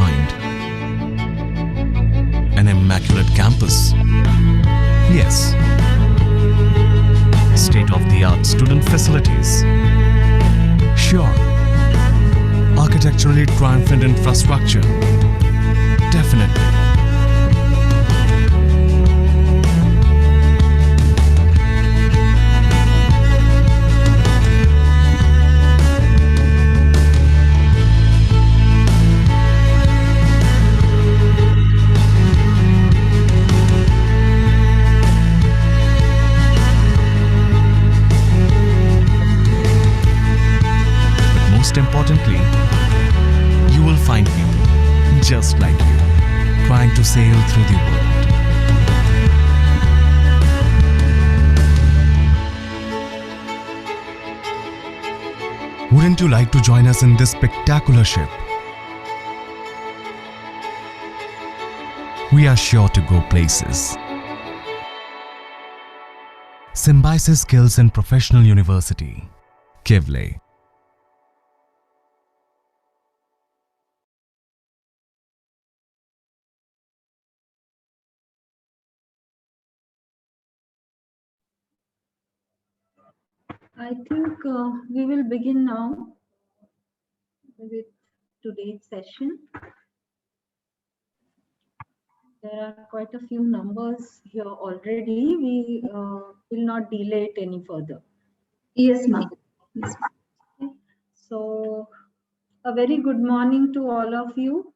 find an immaculate campus. Yes, state-of-the-art student facilities. Sure, architecturally triumphant infrastructure. Definitely. Most importantly, you will find people just like you, trying to sail through the world. Wouldn't you like to join us in this spectacular ship? We are sure to go places. Symbiosis Skills and Professional University, Kivle. I think we will begin now with today's session. There are quite a few numbers here already. We will not delay it any further. Yes, ma'am. Yes. So, a very good morning to all of you.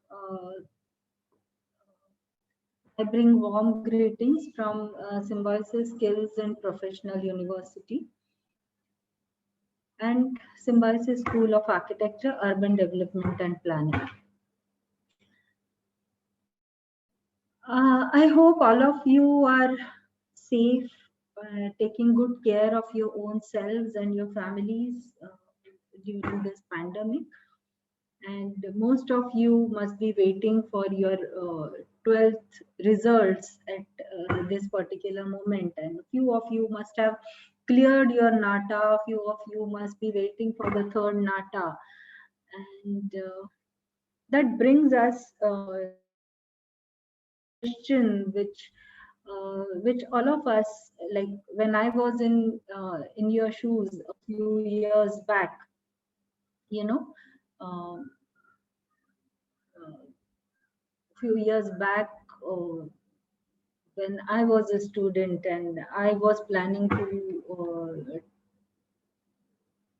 I bring warm greetings from Symbiosis Skills and Professional University and Symbiosis School of Architecture, Urban Development and Planning. I hope all of you are safe, taking good care of your own selves and your families during this pandemic. And most of you must be waiting for your 12th results at this particular moment. And a few of you must have cleared your NATA, a few of you must be waiting for the third NATA. And that brings us question which all of us, like when I was in your shoes a few years back, you know, few years back when I was a student and I was planning to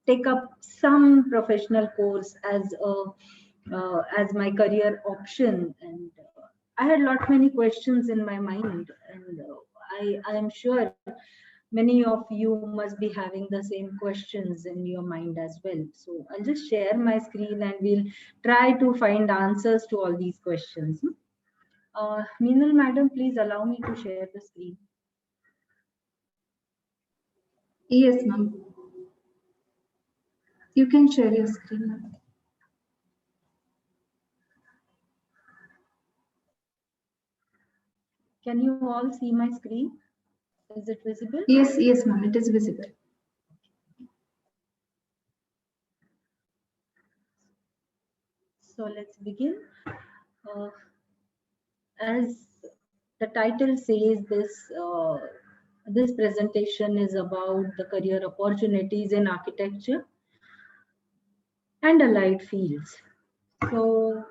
take up some professional course as my career option, and I had many questions in my mind, and I am sure many of you must be having the same questions in your mind as well. So I'll just share my screen and we'll try to find answers to all these questions. Meenal madam, please allow me to share the screen. Yes, ma'am. You can share your screen, ma'am. Can you all see my screen? Is it visible? Yes, ma'am. It is visible. So let's begin. As the title says, this presentation is about the career opportunities in architecture and allied fields. So,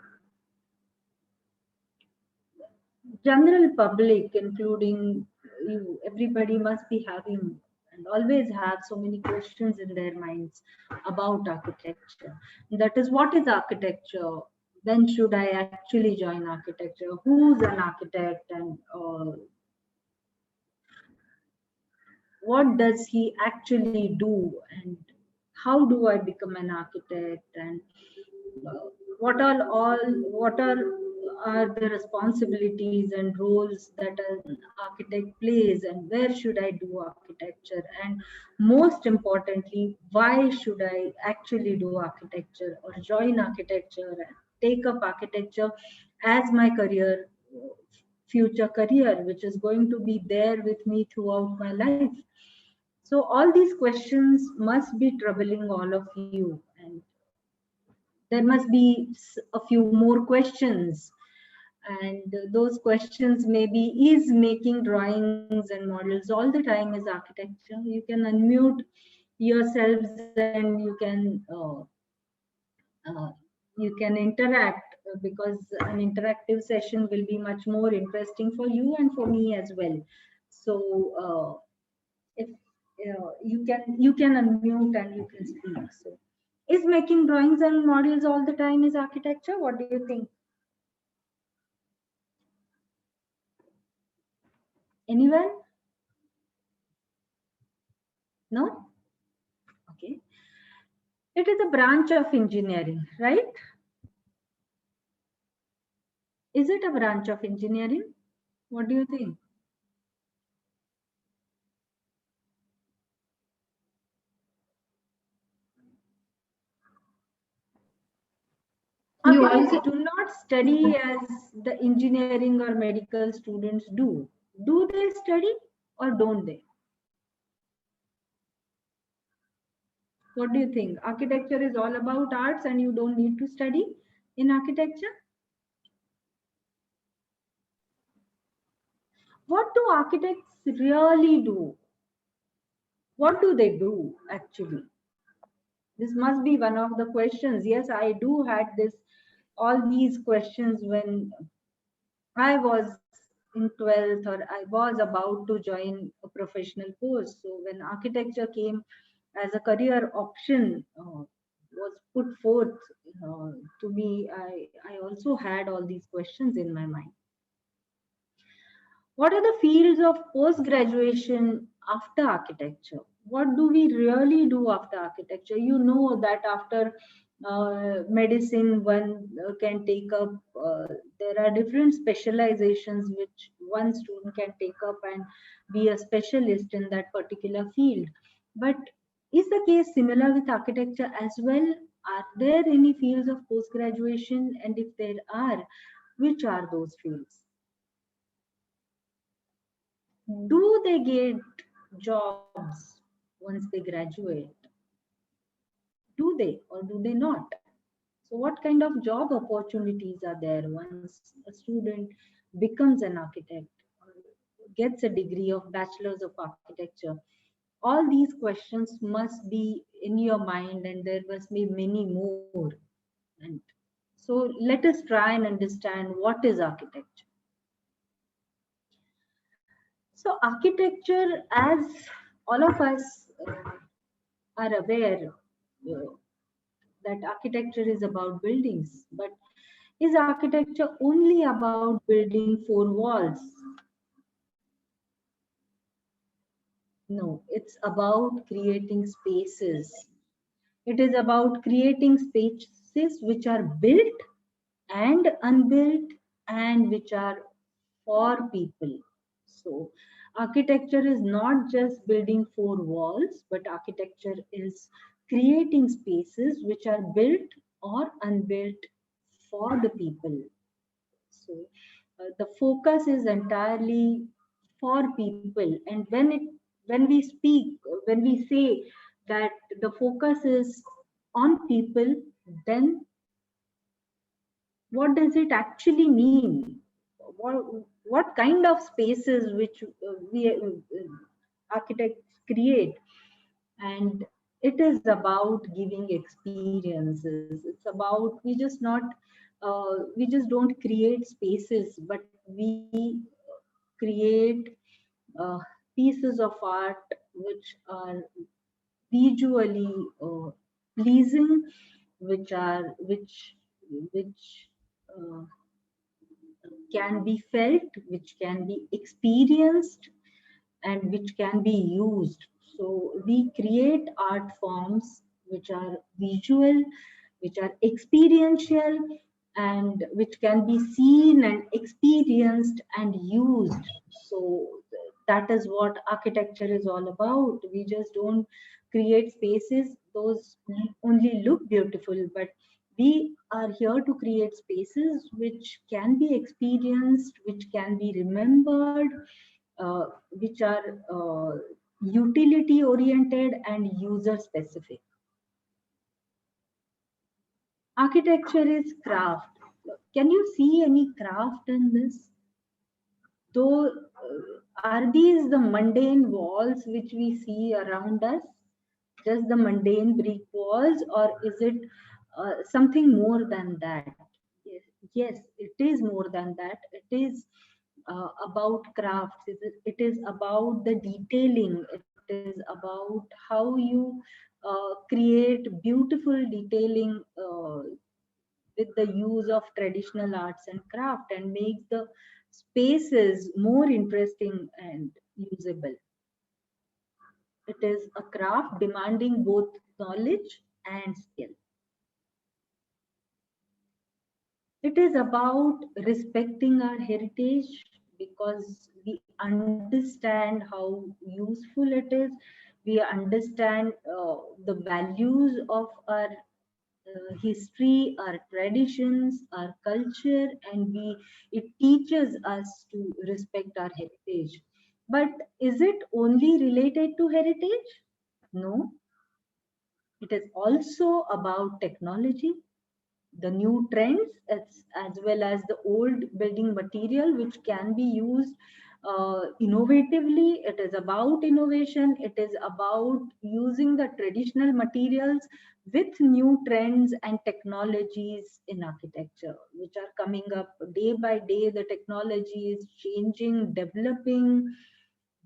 general public, including you, everybody must be having and always have so many questions in their minds about architecture. That is, what is architecture? When should I actually join architecture? Who's an architect, and what does he actually do, and how do I become an architect, and what are the responsibilities and roles that an architect plays, and where should I do architecture, and most importantly, why should I actually do architecture or join architecture and take up architecture as my career, future career, which is going to be there with me throughout my life. So all these questions must be troubling all of you, and there must be a few more questions, and those questions maybe is making drawings and models all the time is architecture. You can unmute yourselves and you can interact, because an interactive session will be much more interesting for you and for me as well. So if you can unmute and you can speak. So is making drawings and models all the time is architecture? What do you think? Anyone? No? Okay. It is a branch of engineering, right? Is it a branch of engineering? What do you think? You Architects also, do not study as the engineering or medical students do. Do they study or don't they? What do you think? Architecture is all about arts and you don't need to study in architecture? What do architects really do? What do they do actually? This must be one of the questions. Yes, I do had all these questions when I was in 12th or I was about to join a professional course. So when architecture came as a career option, was put forth to me, I also had all these questions in my mind. What are the fields of post graduation after architecture? What do we really do after architecture? You know that after medicine, one can take up, there are different specializations which one student can take up and be a specialist in that particular field. But is the case similar with architecture as well? Are there any fields of post graduation? And if there are, which are those fields? Do they get jobs once they graduate? Do they or do they not? So what kind of job opportunities are there once a student becomes an architect or gets a degree of bachelor's of architecture? All these questions must be in your mind, and there must be many more. And so let us try and understand what is architecture. So architecture, as all of us are aware, that architecture is about buildings, but is architecture only about building four walls? No, it's about creating spaces. It is about creating spaces which are built and unbuilt and which are for people. So architecture is not just building four walls, but architecture is creating spaces which are built or unbuilt for the people. So the focus is entirely for people. And when we speak, when we say that the focus is on people, then what does it actually mean? What, what kind of spaces which we architects create? And it is about giving experiences. It's about we just don't create spaces, but we create uh, pieces of art which are visually pleasing, which uh, can be felt, which can be experienced, and which can be used. So we create art forms which are visual, which are experiential, and which can be seen and experienced and used. So that is what architecture is all about. We just don't create spaces, those only look beautiful, but we are here to create spaces which can be experienced, which can be remembered, which are utility oriented and user specific. Architecture is craft. Can you see any craft in this? Though, are these the mundane walls which we see around us? Just the mundane brick walls, or is it something more than that? Yes, yes, it is more than that. It is about crafts. It is about the detailing. It is about how you create beautiful detailing with the use of traditional arts and craft, and makes the spaces more interesting and usable. It is a craft demanding both knowledge and skill. It is about respecting our heritage because we understand how useful it is. We understand the values of our history, our traditions, our culture, and it teaches us to respect our heritage. But is it only related to heritage? No, it is also about technology, the new trends, as well as the old building material which can be used innovatively. It is about innovation. It is about using the traditional materials with new trends and technologies in architecture, which are coming up day by day. The technology is changing, developing,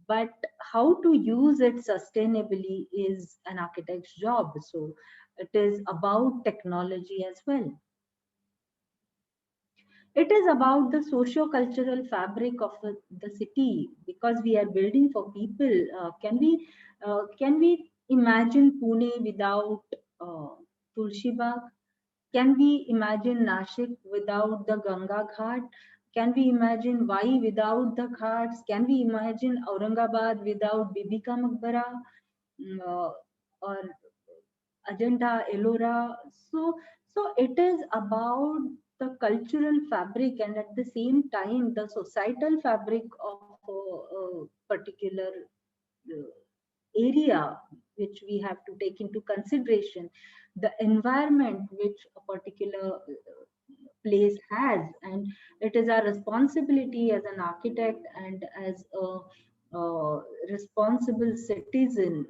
but how to use it sustainably is an architect's job. So it is about technology as well. It is about the socio-cultural fabric of the city, because we are building for people. Can we imagine Pune without uh, Tulsi Bagh? Can we imagine Nashik without the Ganga Ghat? Can we imagine Vai without the ghats? Can we imagine Aurangabad without Bibi Ka Maqbara, or Ajanta, Ellora? So it is about the cultural fabric, and at the same time the societal fabric of a particular uh, area which we have to take into consideration, the environment which a particular place has. And it is our responsibility as an architect and as a responsible citizen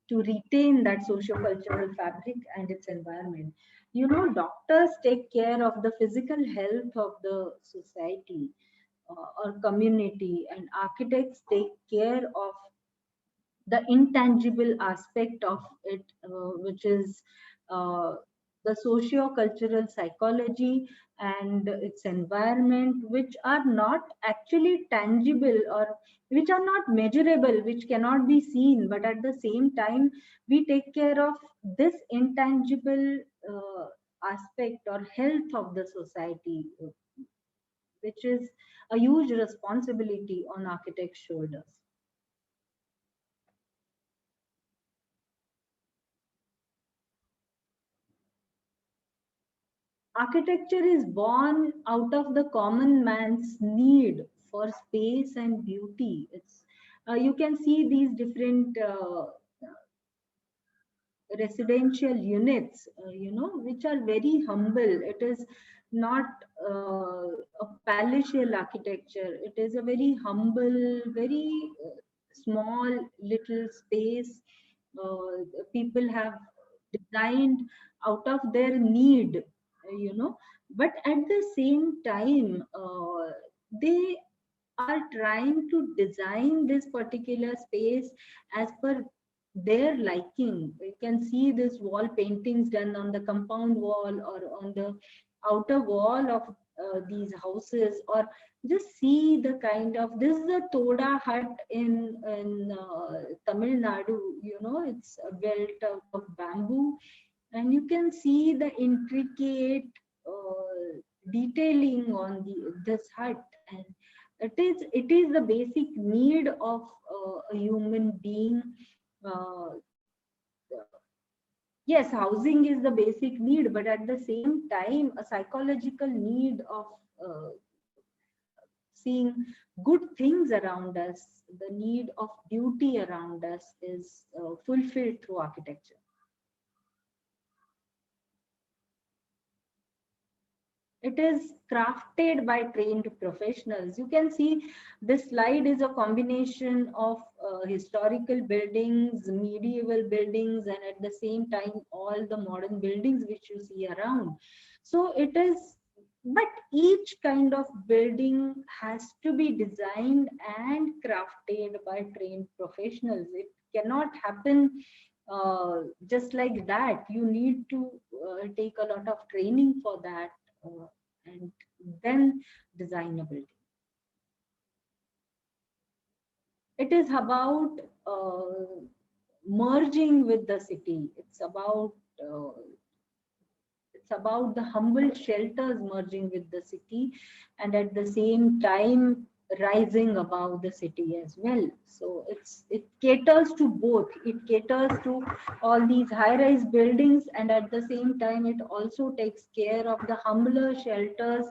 to retain that socio-cultural fabric and its environment. Doctors take care of the physical health of the society or community, and architects take care of the intangible aspect of it, which is uh, the socio-cultural psychology and its environment, which are not actually tangible, or which are not measurable, which cannot be seen. But at the same time, we take care of this intangible aspect or health of the society, which is a huge responsibility on architects' shoulders. Architecture is born out of the common man's need for space and beauty. You can see these different residential units, which are very humble. It is not a palatial architecture. It is a very humble, very small little space. People have designed out of their need, but at the same time, they are trying to design this particular space as per their liking. You can see this wall paintings done on the compound wall or on the outer wall of these houses, or just see the kind of, this is a Toda hut in Tamil Nadu. It's built out of bamboo, and you can see the intricate detailing on this hut. And it is the basic need of a human being. uh, yes, housing is the basic need, but at the same time, a psychological need of uh, seeing good things around us, the need of beauty around us is fulfilled through architecture. It is crafted by trained professionals. You can see this slide is a combination of historical buildings, medieval buildings, and at the same time, all the modern buildings which you see around. So it is, but each kind of building has to be designed and crafted by trained professionals. It cannot happen just like that. You need to take a lot of training for that, and then design a building. It is about merging with the city. Uh, it's about the humble shelters merging with the city, and at the same time rising above the city as well. So it caters to both. It caters to all these high-rise buildings, and at the same time it also takes care of the humbler shelters,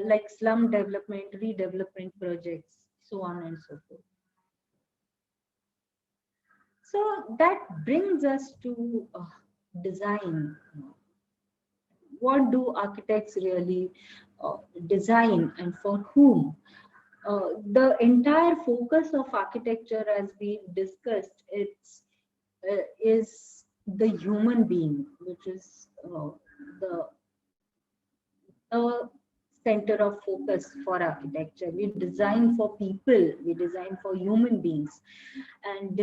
like slum development, redevelopment projects, so on and so forth. So that brings us to design. What do architects really design, and for whom? The entire focus of architecture, as we discussed, is the human being, which is the center of focus for architecture. We design for people, we design for human beings, and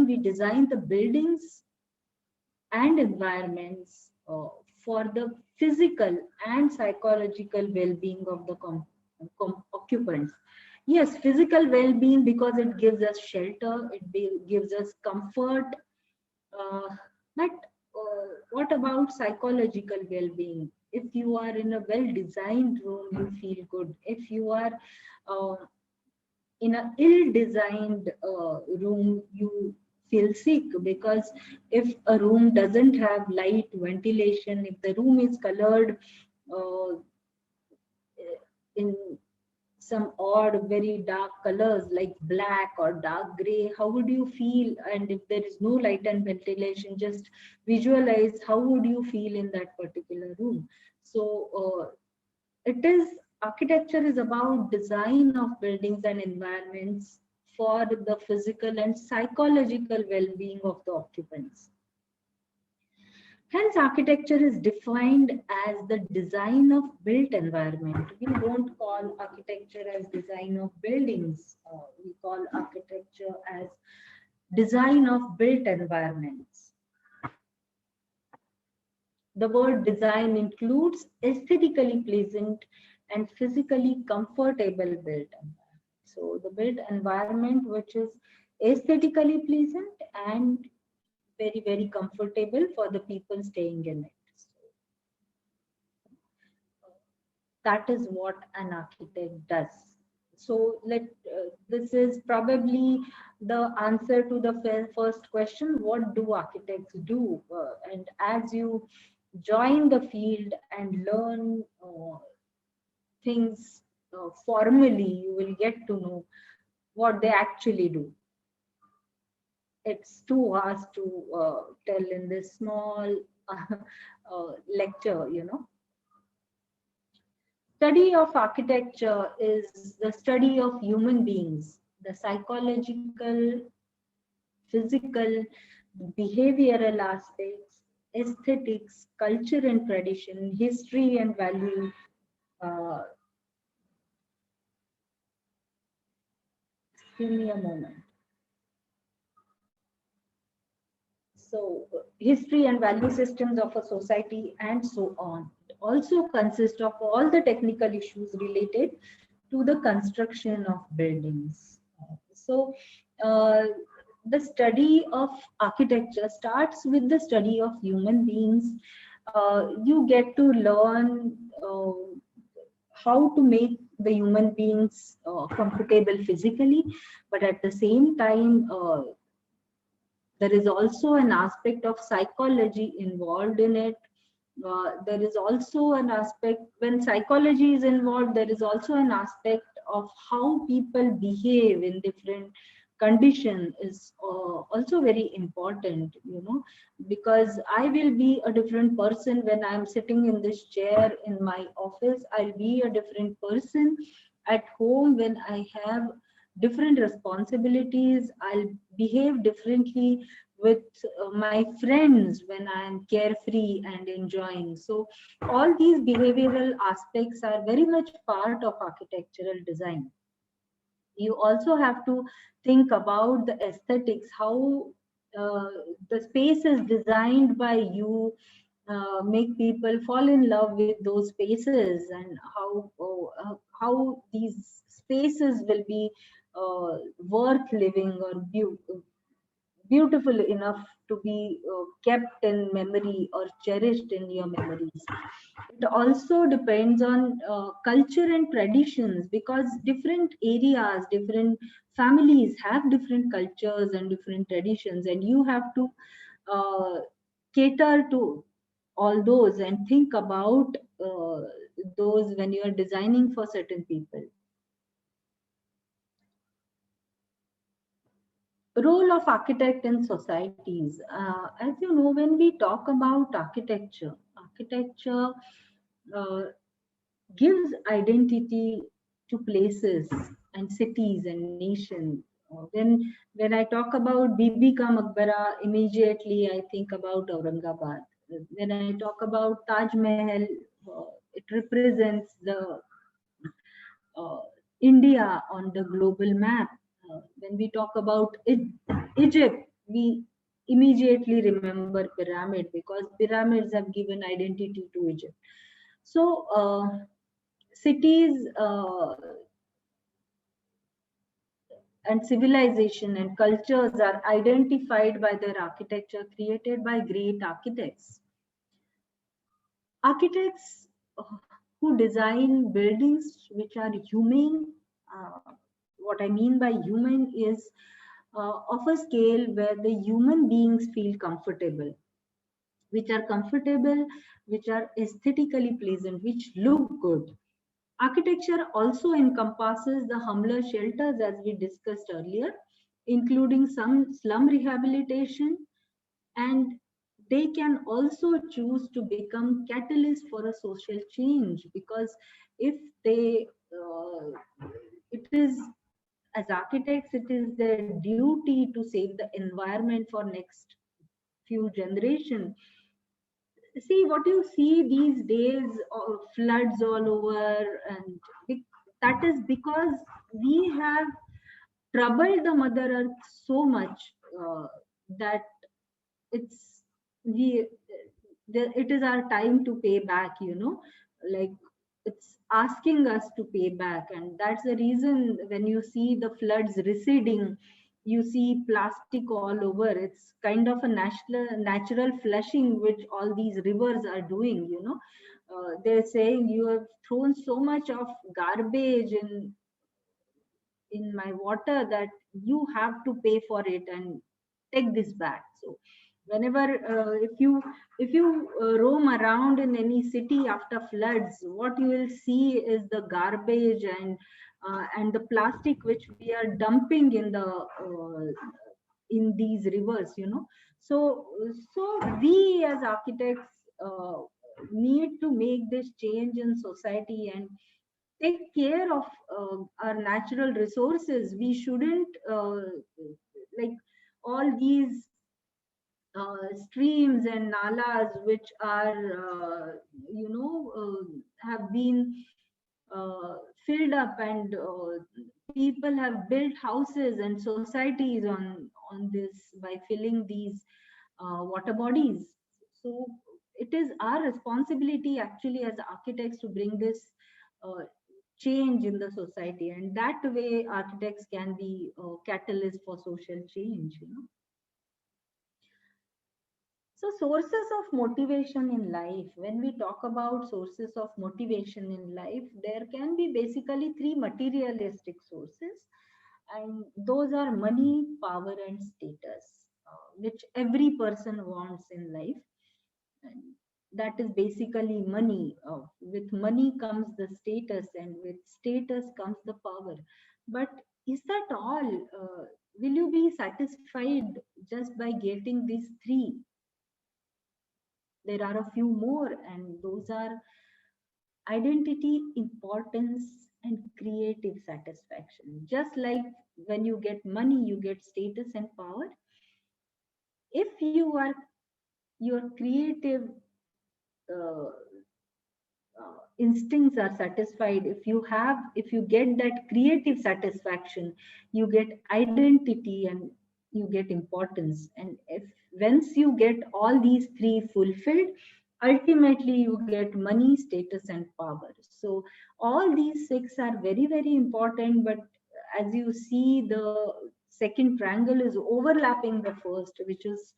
we design the buildings and environments for the physical and psychological well-being of the occupants. Yes, physical well-being, because it gives us shelter, gives us comfort. Uh, but what about psychological well-being? If you are in a well-designed room, you feel good. If you are uh, in a ill-designed room, you feel sick, because if a room doesn't have light, ventilation, if the room is colored uh, in some odd, very dark colors like black or dark gray, how would you feel? And if there is no light and ventilation, just visualize how would you feel in that particular room. So it is architecture is about design of buildings and environments for the physical and psychological well-being of the occupants. Hence, architecture is defined as the design of built environment. We don't call architecture as design of buildings. We call architecture as design of built environments. The word design includes aesthetically pleasant and physically comfortable built environment. So the built environment which is aesthetically pleasant and very, very comfortable for the people staying in it. So that is what an architect does. So this is probably the answer to the first question: what do architects do? And as you join the field and learn things formally, you will get to know what they actually do. It's too vast to tell in this small lecture, you know. Study of architecture is the study of human beings, the psychological, physical, behavioral aspects, aesthetics, culture and tradition, history and value. Uh, give me a moment. So history and value systems of a society and so on. It also consists of all the technical issues related to the construction of buildings. So the study of architecture starts with the study of human beings. You get to learn how to make the human beings comfortable physically, but at the same time, there is also an aspect of psychology involved in it. There is also an aspect, when psychology is involved, there is also an aspect of how people behave in different condition is also very important, because I will be a different person when I'm sitting in this chair in my office. I'll be a different person at home when I have different responsibilities. I'll behave differently with my friends when I'm carefree and enjoying. So all these behavioral aspects are very much part of architectural design. You also have to think about the aesthetics, how uh, the space is designed by you make people fall in love with those spaces, and how these spaces will be worth living or beautiful enough to be kept in memory or cherished in your memories. It also depends on culture and traditions, because different areas, different families have different cultures and different traditions, and you have to uh, cater to all those and think about those when you are designing for certain people. Role of architect in societies. As you know, when we talk about architecture gives identity to places and cities and nations. When I talk about Bibi Ka Maqbara, immediately I think about Aurangabad. When I talk about Taj Mahal, it represents the uh, India on the global map. When we talk about Egypt, we immediately remember pyramid, because pyramids have given identity to Egypt. So cities and civilization and cultures are identified by their architecture created by great architects. Architects who design buildings which are humane. What I mean by human is of a scale where the human beings feel comfortable, which are aesthetically pleasant, which look good. Architecture also encompasses the humbler shelters, as we discussed earlier, including some slum rehabilitation, and they can also choose to become catalysts for a social change, because if they it is, as architects, it is their duty to save the environment for next few generations. See what you see these days, floods all over, and that is because we have troubled the mother earth so much that it's we it is our time to pay back, like it's asking us to pay back. And that's the reason when you see the floods receding, you see plastic all over. It's kind of a natural flushing which all these rivers are doing, they're saying you have thrown so much of garbage in my water that you have to pay for it and take this back. So whenever if you roam around in any city after floods, what you will see is the garbage and the plastic which we are dumping in these rivers, so we as architects need to make this change in society and take care of our natural resources. We shouldn't like all these streams and nalas which are have been filled up, and people have built houses and societies on this by filling these water bodies. So it is our responsibility actually as architects to bring this uh, change in the society, and that way architects can be a catalyst for social change. So sources of motivation in life, when we talk about sources of motivation in life, there can be basically three materialistic sources, and those are money, power, and status, which every person wants in life. And that is basically money. With money comes the status, and with status comes the power. But is that all? Will you be satisfied just by getting these three? There are a few more, and those are identity, importance, and creative satisfaction. Just like when you get money, you get status and power. If your creative uh, instincts are satisfied, if you get that creative satisfaction, you get identity and you get importance. And if once you get all these three fulfilled, ultimately you get money, status, and power. So all these six are very, very important, but as you see, the second triangle is overlapping the first, which is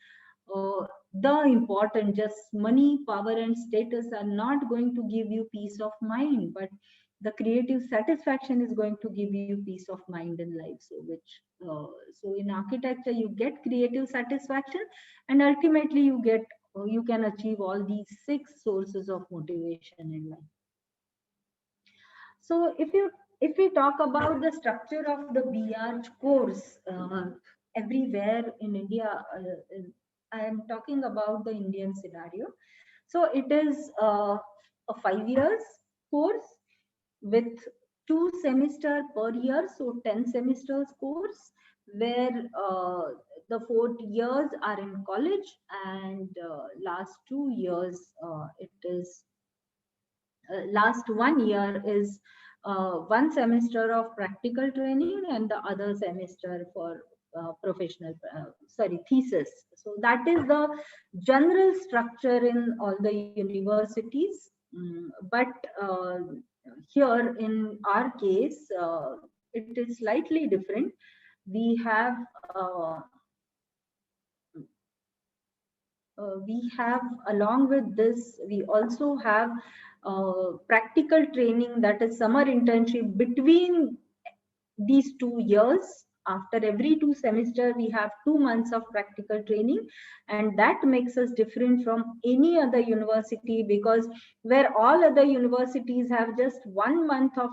uh, the important. Just money, power, and status are not going to give you peace of mind, but the creative satisfaction is going to give you peace of mind in life. So which so in architecture you get creative satisfaction, and ultimately you can achieve all these six sources of motivation in life. So if we talk about the structure of the BR course, everywhere in India, I am talking about the Indian scenario. So it is a 5 years course with 2 semester per year, so 10 semesters course, where the 4 years are in college, and last 2 years it is last 1 year is 1 semester of practical training, and the other semester for professional sorry thesis. So that is the general structure in all the universities. But here in our case, it is slightly different. We have uh, uh, we have along with this, we also have practical training, that is summer internship between these 2 years. After every 2 semester we have 2 months of practical training, and that makes us different from any other university, because where all other universities have just 1 month of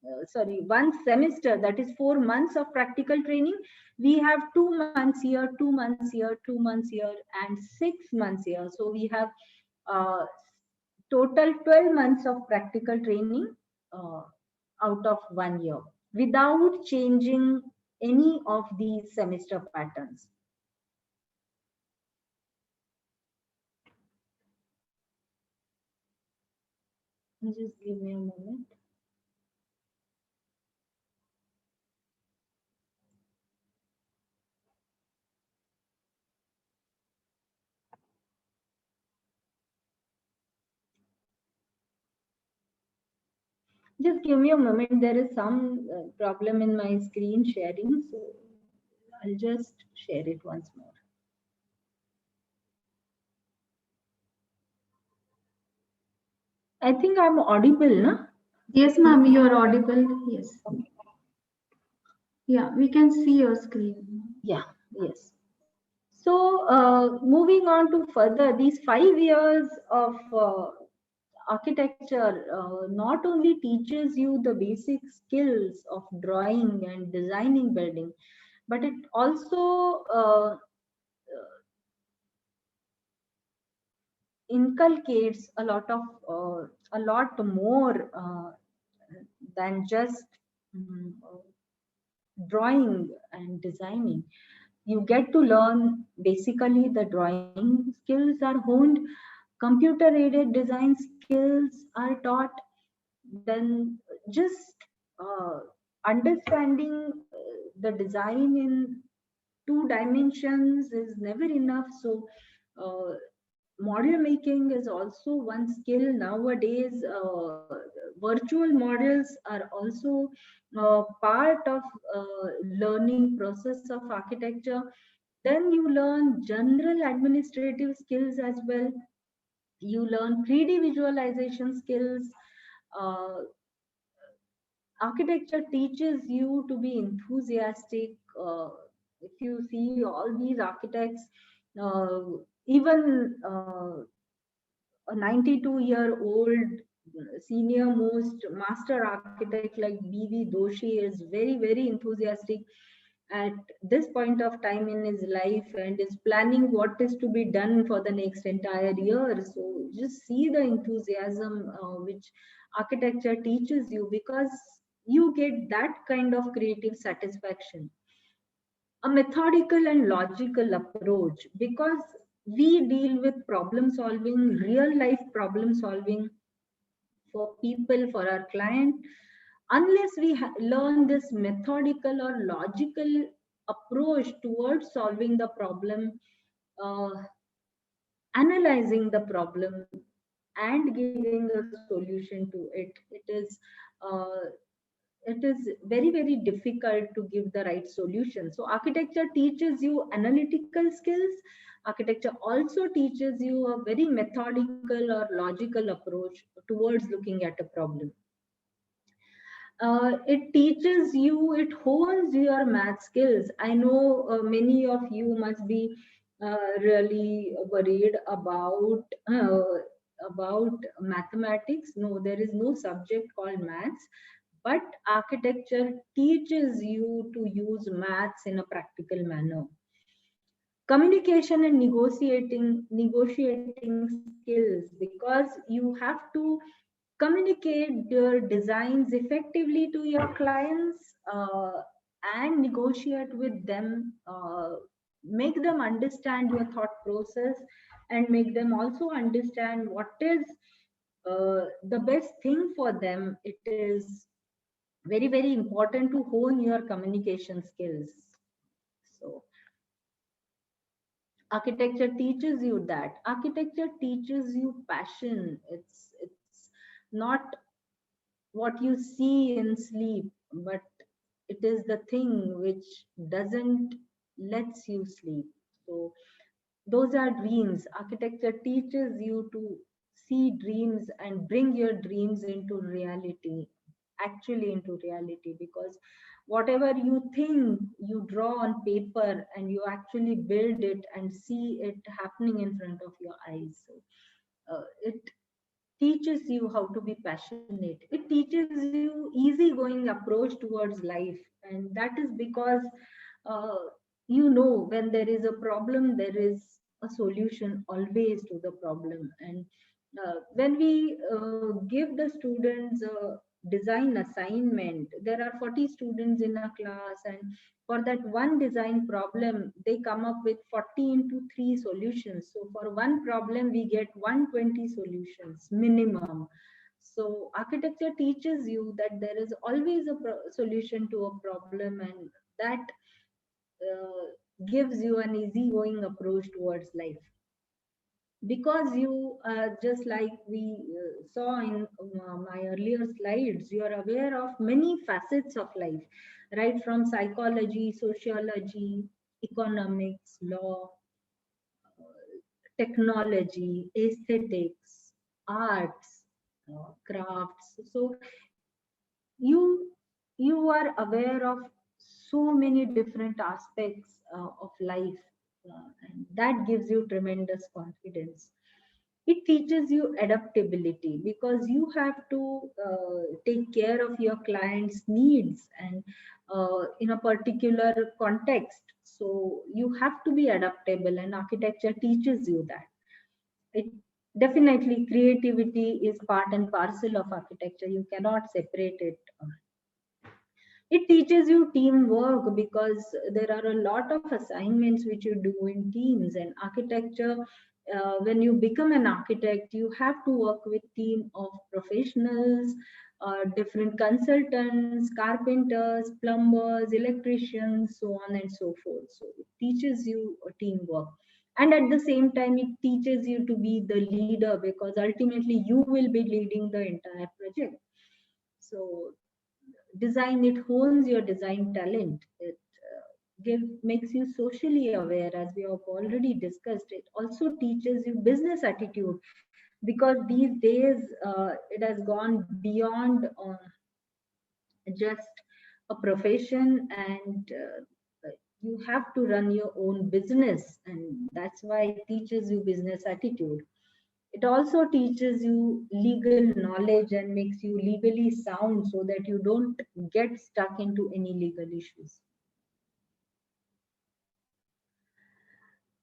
1 semester, that is 4 months of practical training, we have 2 months here, 2 months here, 2 months here, and 6 months here. So we have uh, total 12 months of practical training uh, out of 1 year, without changing any of these semester patterns. Just give me a moment. Just give me a moment. There is some problem in my screen sharing, so I'll just share it once more. I think I'm audible, no? Yes, ma'am, you are audible. Yes. Yeah, we can see your screen. Yeah, yes. So moving on to further, these 5 years of architecture not only teaches you the basic skills of drawing and designing building, but it also inculcates a lot more than just mm, drawing and designing. You get to learn basically the drawing skills are honed, computer aided design skills are taught, then just uh, understanding the design in 2 dimensions is never enough. So uh, model making is also one skill nowadays. Virtual models are also part of learning process of architecture. Then you learn general administrative skills as well. You learn 3D visualization skills. uh, Architecture teaches you to be enthusiastic. If you see all these architects, uh, even a 92-year-old senior most master architect like B.V. Doshi is very, very enthusiastic at this point of time in his life and is planning what is to be done for the next entire year. So just see the enthusiasm which architecture teaches you, because you get that kind of creative satisfaction. A methodical and logical approach, because we deal with problem solving, real life problem solving for people, for our client. Unless we learn this methodical or logical approach towards solving the problem, uh, analyzing the problem and giving a solution to it, uh, it is very, very difficult to give the right solution. So architecture teaches you analytical skills. Architecture also teaches you a very methodical or logical approach towards looking at a problem. It teaches you, it hones your math skills. I know many of you must be really worried about mathematics. No, there is no subject called maths, but architecture teaches you to use maths in a practical manner. Communication and negotiating skills, because you have to communicate your designs effectively to your clients, and negotiate with them, make them understand your thought process, and make them also understand what is the best thing for them. It is very, very important to hone your communication skills. So architecture teaches you that. Architecture teaches you passion. It's not what you see in sleep, but it is the thing which doesn't lets you sleep. So those are dreams. Architecture teaches you to see dreams and bring your dreams into reality, actually into reality, because whatever you think, you draw on paper and you actually build it and see it happening in front of your eyes. So it teaches you how to be passionate. It teaches you easygoing approach towards life, and that is because uh, you know when there is a problem, there is a solution always to the problem. And when we give the students a design assignment, there are 40 students in a class, and for that one design problem, they come up with 40 into 3 solutions. So for one problem, we get 120 solutions minimum. So architecture teaches you that there is always a solution to a problem, and that gives you an easygoing approach towards life. Because you, just like we saw in my earlier slides, you are aware of many facets of life, right from psychology, sociology, economics, law, technology, aesthetics, arts, crafts. So you you are aware of so many different aspects of life, and that gives you tremendous confidence. It teaches you adaptability, because you have to take care of your client's needs and in a particular context. So you have to be adaptable, and architecture teaches you that. It definitely, creativity is part and parcel of architecture. You cannot separate it. It teaches you teamwork, because there are a lot of assignments which you do in teams. And architecture, when you become an architect, you have to work with team of professionals, different consultants, carpenters, plumbers, electricians, so on and so forth. So it teaches you teamwork, and at the same time it teaches you to be the leader, because ultimately you will be leading the entire project. So design, it hones your design talent. It makes you socially aware, as we have already discussed. It also teaches you business attitude, because these days it has gone beyond just a profession, and you have to run your own business, and that's why it teaches you business attitude. It also teaches you legal knowledge and makes you legally sound so that you don't get stuck into any legal issues.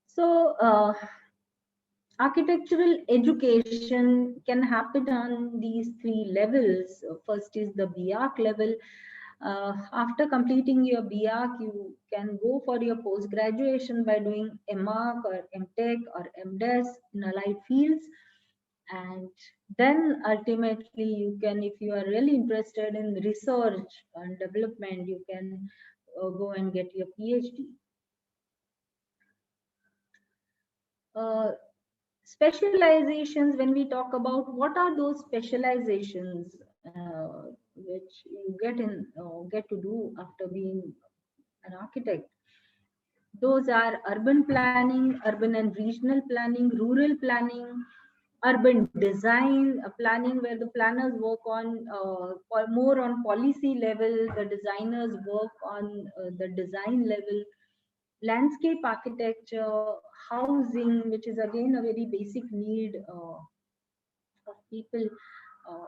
So, architectural education can happen on these three levels. First is the BArch level. After completing your BArch, you can go for your post graduation by doing MArch or MTech or MDes in allied fields. And then ultimately you can, if you are really interested in research and development, you can go and get your PhD. Uh, Specializations, when we talk about what are those specializations which you get to do after being an architect, those are urban planning, urban and regional planning, rural planning, urban design, planning where the planners work on more on policy level, the designers work on the design level, landscape architecture, housing, which is again a very basic need of people. Uh,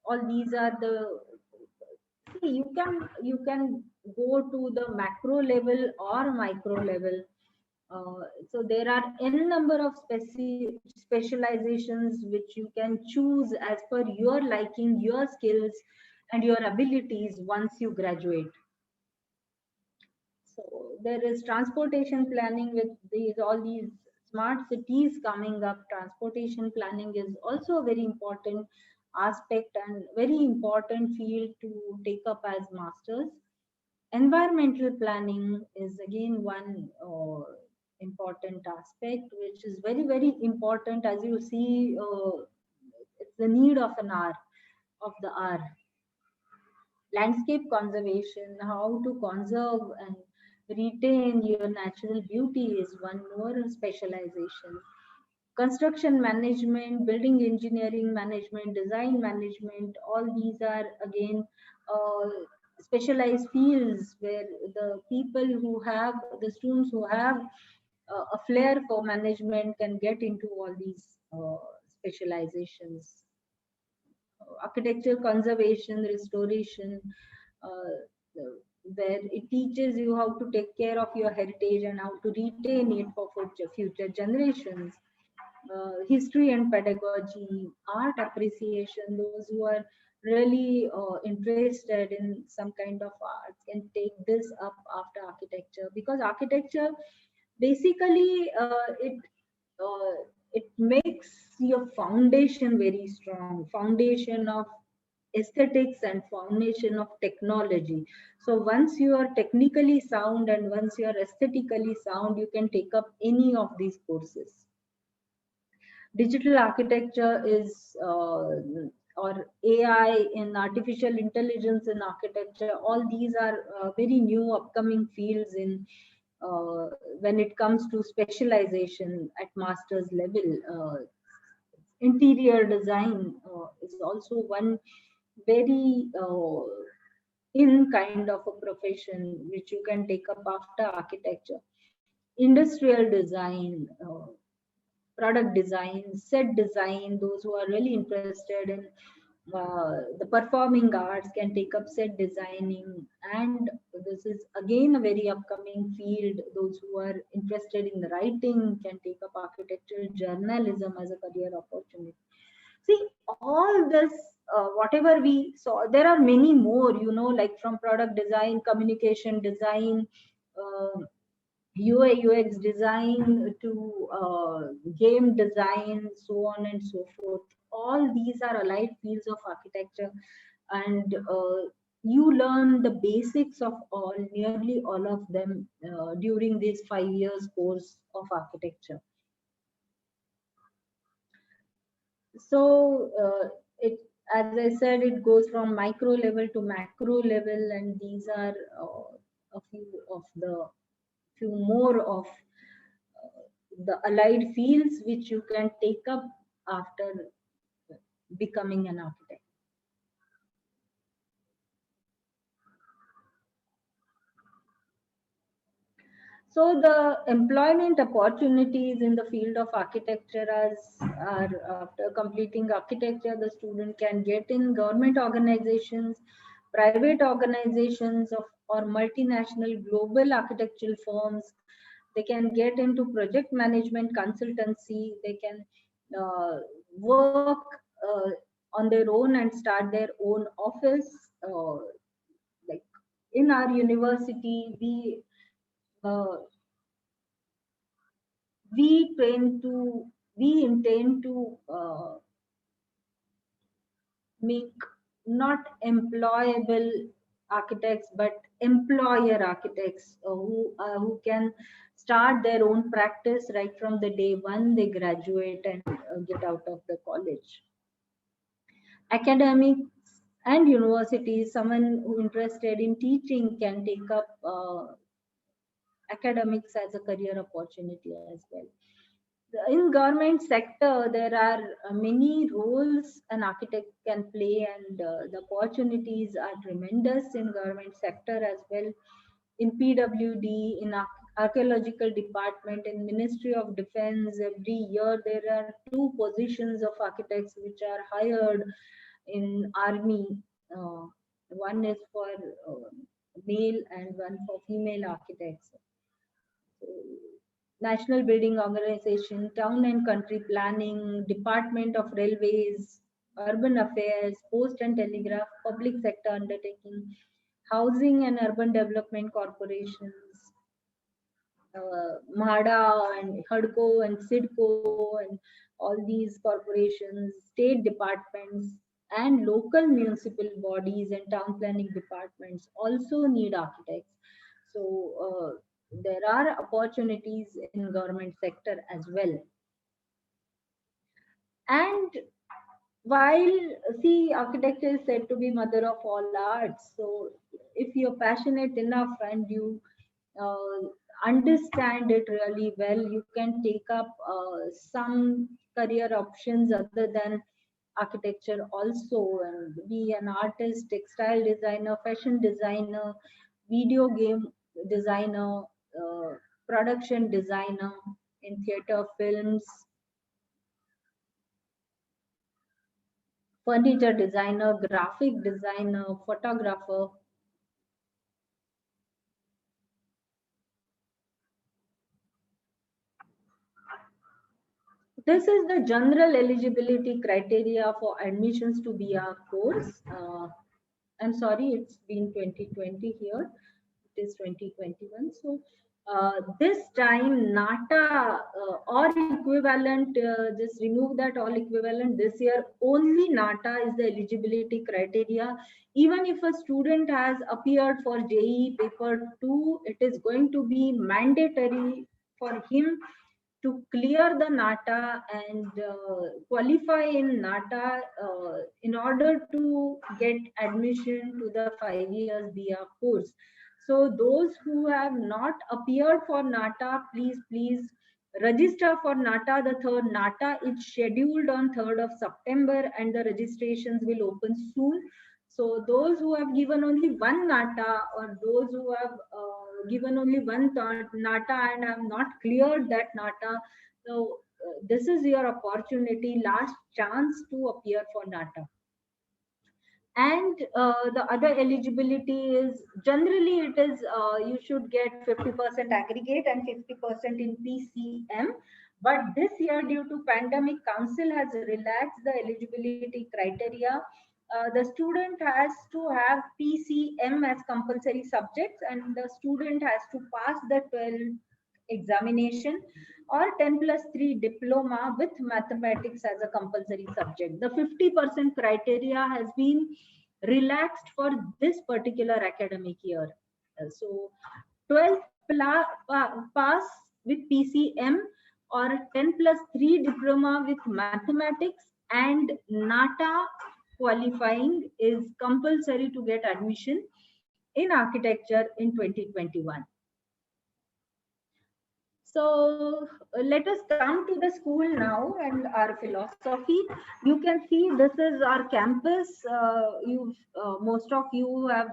all these are the, see, you can go to the macro level or micro level. So there are n number of specializations which you can choose as per your liking, your skills, and your abilities once you graduate. So there is transportation planning with these all these smart cities coming up. Transportation planning is also a very important aspect and very important field to take up as masters. Environmental planning is again one important aspect, which is very important. As you see, it's the need of an hour, of the hour. Landscape conservation, how to conserve and retain your natural beauty, is one more specialization. Construction management, building engineering management, design management, all these are again uh, specialized fields where the people who have, the students who have a flair for management can get into all these specializations. Architecture conservation, restoration, uh, where it teaches you how to take care of your heritage and how to retain it for future generations. History and pedagogy, art appreciation, those who are really interested in some kind of art can take this up after architecture, because architecture basically it makes your foundation very strong, foundation of aesthetics and foundation of technology. So once you are technically sound and once you are aesthetically sound, you can take up any of these courses. Digital architecture is or AI in artificial intelligence in architecture, all these are very new upcoming fields in when it comes to specialization at master's level. Interior design is also one very in kind of a profession which you can take up after architecture. Industrial design, product design, set design, those who are really interested in the performing arts can take up set designing. And this is again a very upcoming field. Those who are interested in writing can take up architectural journalism as a career opportunity. See, all this, whatever we saw, there are many more, like from product design, communication design, UI UX design to game design, so on and so forth. All these are allied fields of architecture, and you learn the basics of all, nearly all of them, during this 5 years course of architecture. So it, as I said, it goes from micro level to macro level, and these are a few of the few more of the allied fields which you can take up after becoming an architect. So the employment opportunities in the field of architecture are after completing architecture, the student can get in government organizations, private organizations of or multinational global architectural firms. They can get into project management consultancy. They can work uh, on their own and start their own office. Like in our university, uh, we train to we intend to make not employable architects but employer architects who can start their own practice right from the day one they graduate and get out of the college. Academics and universities, someone who interested in teaching can take up academics as a career opportunity as well. In government sector, there are many roles an architect can play, and the opportunities are tremendous in government sector as well. In PWD, in archaeological department, in Ministry of Defense, every year there are two positions of architects which are hired in army. Uh, One is for male and one for female architects. So, National Building Organization, Town and Country Planning, Department of Railways, Urban Affairs, Post and Telegraph, Public Sector Undertaking, Housing and Urban Development Corporations, MHADA and HUDCO and SIDCO and all these corporations, state departments, and local municipal bodies and town planning departments also need architects. So there are opportunities in government sector as well. And while see architecture is said to be mother of all arts, so if you're passionate enough and you uh, understand it really well, you can take up some career options other than architecture also, and be an artist, textile designer, fashion designer, video game designer, uh, production designer in theater, films, furniture designer, graphic designer, photographer. This is the general eligibility criteria for admissions to BR course. I'm sorry, it's been 2020 here. It is 2021. So this time NATA or equivalent, just remove that all equivalent. This year only NATA is the eligibility criteria. Even if a student has appeared for JEE paper 2, it is going to be mandatory for him to clear the NATA and qualify in NATA in order to get admission to the 5 years BR course. So those who have not appeared for NATA, please register for NATA. The third NATA is scheduled on 3rd of September and the registrations will open soon. So those who have given only one NATA or those who have given only one NATA and have not cleared that NATA, so this is your opportunity, last chance to appear for NATA. And the other eligibility is generally it is you should get 50% aggregate and 50% in PCM. But this year, due to pandemic, council has relaxed the eligibility criteria. The student has to have PCM as compulsory subjects, and the student has to pass the 12th examination or 10+3 diploma with mathematics as a compulsory subject. The 50% criteria has been relaxed for this particular academic year. So 12th pass with PCM or 10+3 diploma with mathematics and NATA qualifying is compulsory to get admission in architecture in 2021. So let us come to the school now and our philosophy. You can see this is our campus. Most of you have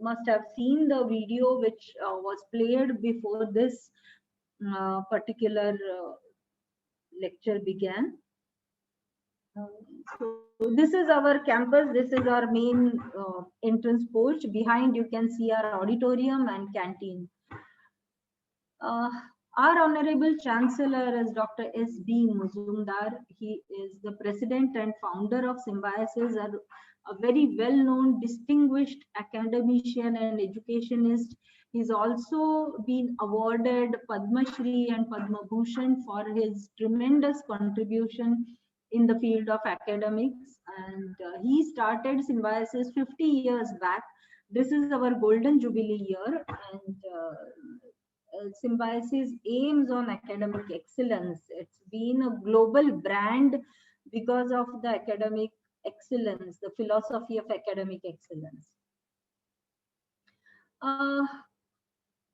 must have seen the video which was played before this particular lecture began. So this is our campus. This is our main entrance porch. Behind you can see our auditorium and canteen. Uh, our Honorable Chancellor is Dr. S.B. Muzumdar. He is the President and founder of Symbiosis, a very well-known, distinguished academician and educationist. He's also been awarded Padma Shri and Padma Bhushan for his tremendous contribution in the field of academics. And he started Symbiosis 50 years back. This is our golden jubilee year, and Symbiosis aims on academic excellence. It's been a global brand because of the academic excellence, the philosophy of academic excellence.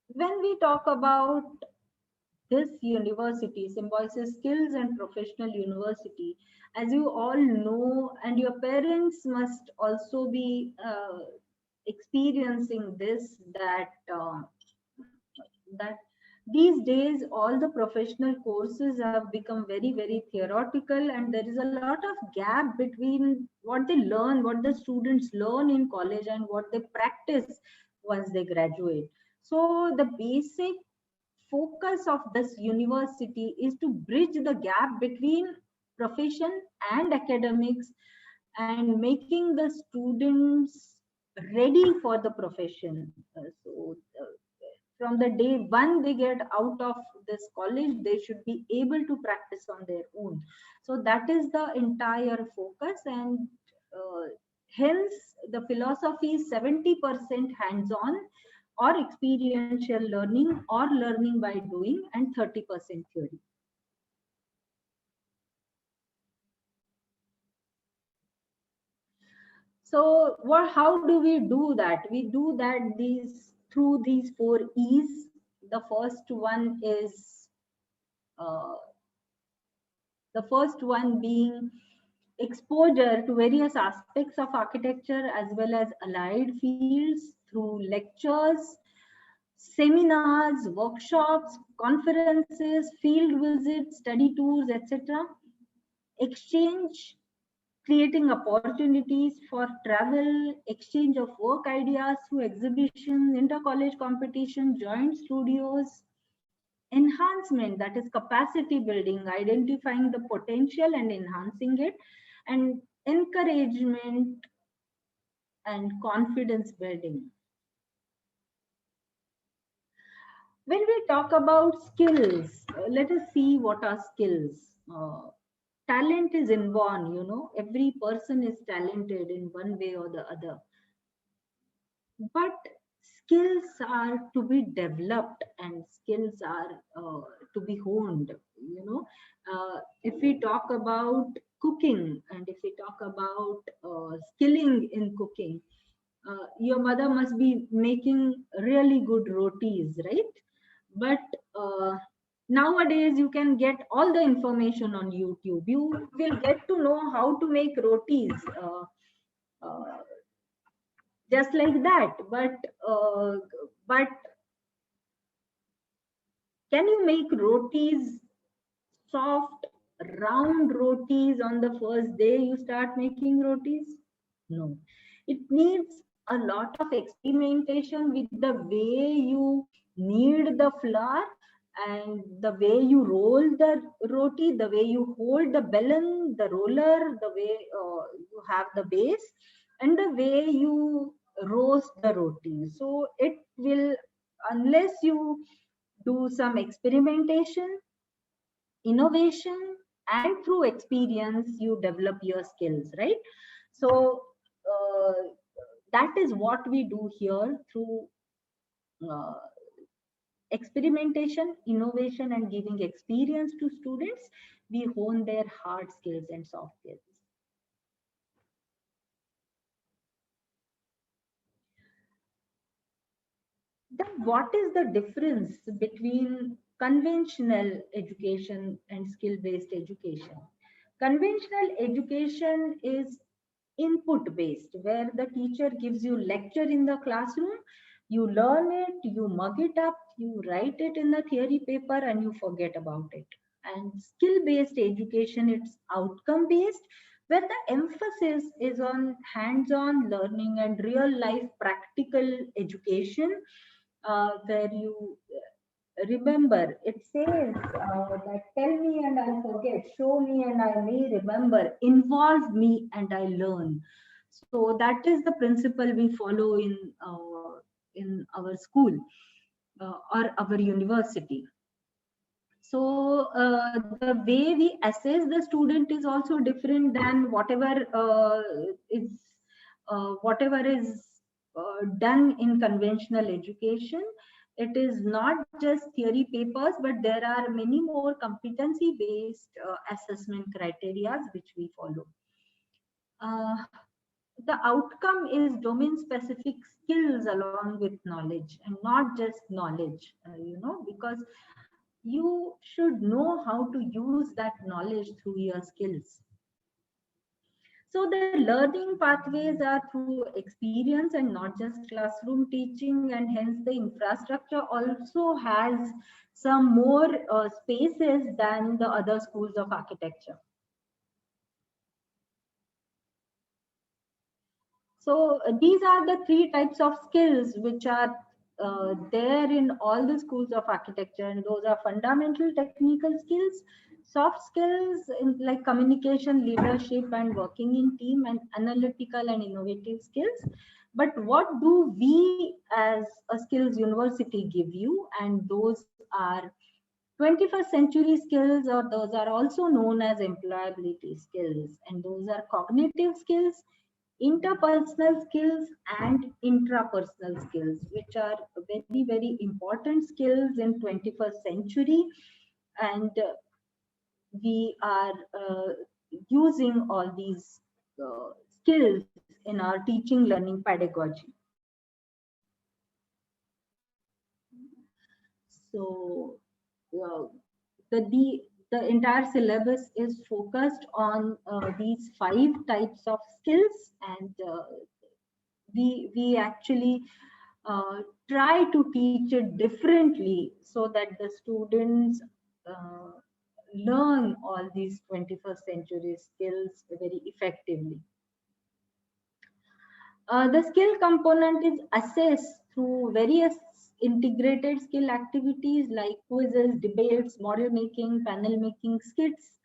When we talk about this university, Symbiosis Skills and Professional University, as you all know, and your parents must also be experiencing this, that these days all the professional courses have become very theoretical, and there is a lot of gap between what they learn, what the students learn in college, and what they practice once they graduate. So the basic focus of this university is to bridge the gap between profession and academics and making the students ready for the profession. From the day one they get out of this college, they should be able to practice on their own. So that is the entire focus, and hence the philosophy is 70% hands-on or experiential learning or learning by doing, and 30% theory. So how do we do that? We do that through these 4 E's. The first one is being exposure to various aspects of architecture as well as allied fields through lectures, seminars, workshops, conferences, field visits, study tours, etc. Exchange, creating opportunities for travel, exchange of work ideas through exhibitions, inter-college competition, joint studios, enhancement, that is capacity building, identifying the potential and enhancing it, and encouragement and confidence building. When we talk about skills, let us see what are skills. Talent is inborn, every person is talented in one way or the other. But skills are to be developed and skills are to be honed. If we talk about cooking and if we talk about skilling in cooking, your mother must be making really good rotis, right? But nowadays you can get all the information on YouTube. You will get to know how to make rotis just like that. But can you make rotis, soft, round rotis on the first day you start making rotis? No. It needs a lot of experimentation with the way you knead the flour and the way you roll the roti, the way you hold the belan, the roller, the way you have the base, and the way you roast the roti. So it will, unless you do some experimentation, innovation, and through experience, you develop your skills, right? So that is what we do here through uh, experimentation, innovation, and giving experience to students. We hone their hard skills and soft skills. Then what is the difference between conventional education and skill-based education. Conventional education is input based, where the teacher gives you lecture in the classroom, you learn it, you mug it up, you write it in the theory paper, and you forget about it. And skill based education, it's outcome based, where the emphasis is on hands on learning and real life practical education, where you remember, it says that tell me and I forget, show me and I may remember, involve me and I learn. So that is the principle we follow in our school or our university. So the way we assess the student is also different than whatever is done in conventional education. It is not just theory papers, but there are many more competency based assessment criteria which we follow. The outcome is domain specific skills along with knowledge, and not just knowledge, because you should know how to use that knowledge through your skills. So the learning pathways are through experience and not just classroom teaching, and hence the infrastructure also has some more spaces than the other schools of architecture. So these are the three types of skills which are there in all the schools of architecture, and those are fundamental technical skills, soft skills like communication, leadership, and working in team, and analytical and innovative skills. But what do we as a skills university give you? And those are 21st century skills, or those are also known as employability skills, and those are cognitive skills, interpersonal skills, and intrapersonal skills, which are very, very important skills in 21st century. And we are using all these skills in our teaching learning pedagogy. So the entire syllabus is focused on these 5 types of skills, and we actually try to teach it differently so that the students learn all these 21st century skills very effectively. The skill component is assessed through various integrated skill activities like quizzes, debates, model making, panel making, skits,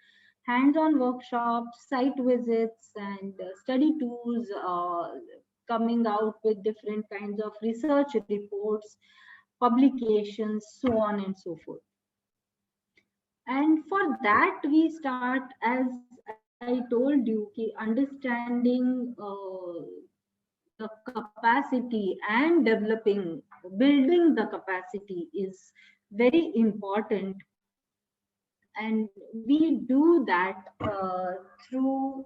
hands-on workshops, site visits, and study tools, coming out with different kinds of research reports, publications, so on and so forth. And for that, we start, as I told you, understanding the capacity and building the capacity is very important. And we do that through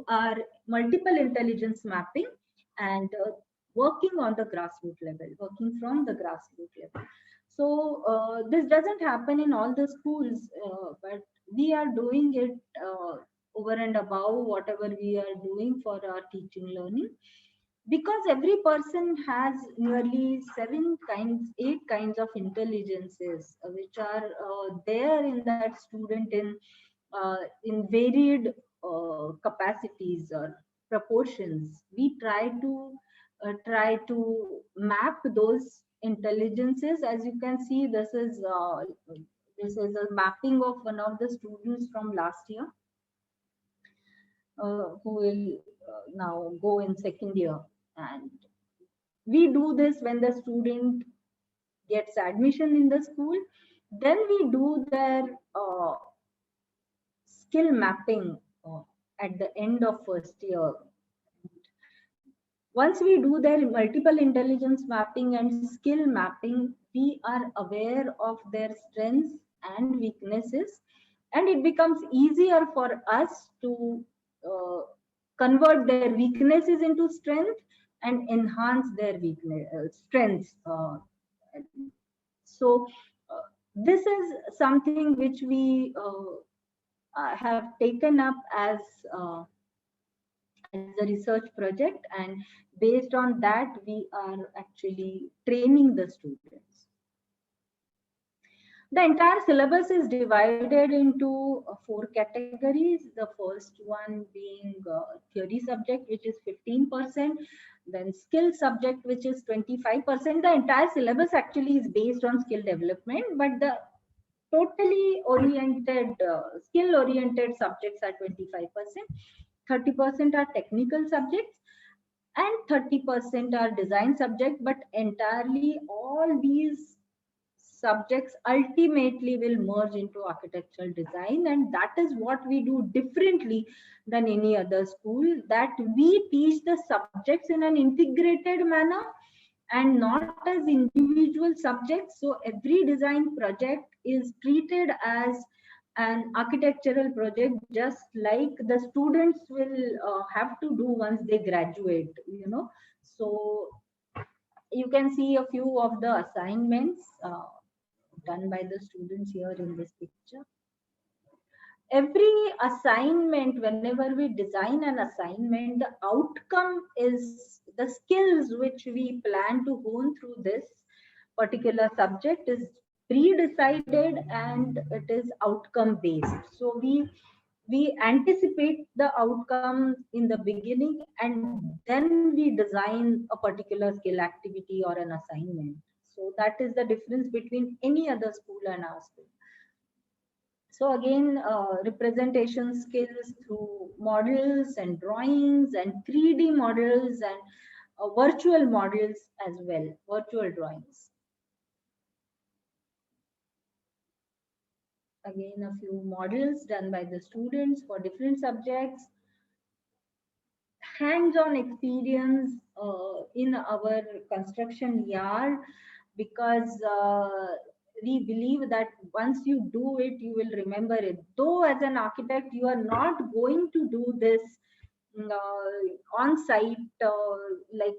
our multiple intelligence mapping and working on the grassroots level, working from the grassroots level. So this doesn't happen in all the schools, but we are doing it over and above whatever we are doing for our teaching learning, because every person has nearly 8 kinds of intelligences which are there in that student in varied capacities or proportions. We try to map those intelligences. As you can see, this is a mapping of one of the students from last year, who will now go in second year. And we do this when the student gets admission in the school. Then we do their skill mapping at the end of first year. Once we do their multiple intelligence mapping and skill mapping, we are aware of their strengths and weaknesses, and it becomes easier for us to convert their weaknesses into strength and enhance their strengths. So This is something which we have taken up as a research project, and based on that we are actually training the students. The entire syllabus is divided into four categories. The first one being theory subject, which is 15%, then skill subject, which is 25%. The entire syllabus actually is based on skill development, but the totally oriented, skill oriented subjects are 25%, 30% are technical subjects, and 30% are design subject. But entirely all these subjects ultimately will merge into architectural design, and that is what we do differently than any other school, that we teach the subjects in an integrated manner and not as individual subjects. So every design project is treated as an architectural project, just like the students will have to do once they graduate, so you can see a few of the assignments done by the students here in this picture. Every assignment, whenever we design an assignment, the outcome is the skills which we plan to hone through this particular subject is pre-decided, and it is outcome based. So we anticipate the outcome in the beginning, and then we design a particular skill activity or an assignment. So that is the difference between any other school and our school. So again, representation skills through models and drawings and 3D models and virtual models as well, virtual drawings. Again, a few models done by the students for different subjects. Hands-on experience in our construction yard, because we believe that once you do it, you will remember it. Though as an architect, you are not going to do this on site. Like,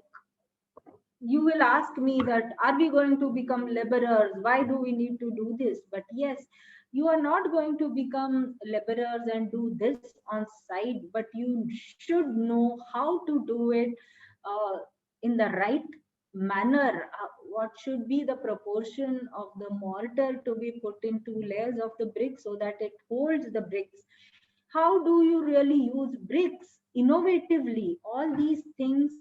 you will ask me that, are we going to become laborers? Why do we need to do this? But yes, you are not going to become laborers and do this on site, but you should know how to do it in the right manner. What should be the proportion of the mortar to be put into layers of the brick so that it holds the bricks? How do you really use bricks innovatively? All these things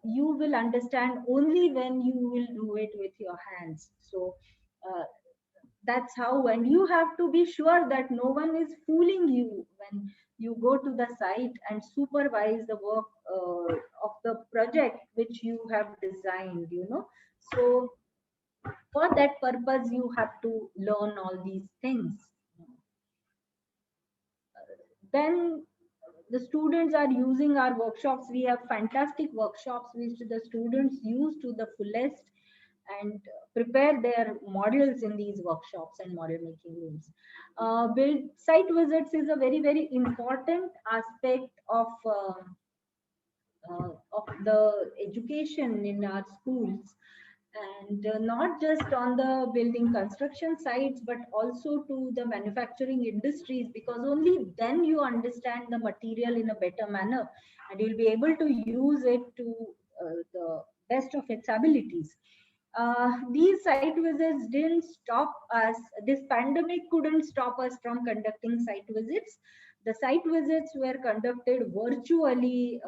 you will understand only when you will do it with your hands. So uh, that's how, and you have to be sure that no one is fooling you when you go to the site and supervise the work of the project which you have designed. So for that purpose, you have to learn all these things. Then the students are using our workshops. We have fantastic workshops which the students use to the fullest and prepare their models in these workshops and model making rooms. Build site visits is a very, very important aspect of the education in our schools, and not just on the building construction sites but also to the manufacturing industries, because only then you understand the material in a better manner and you'll be able to use it to the best of its abilities. These site visits didn't stop us. This pandemic couldn't stop us from conducting site visits. The site visits were conducted virtually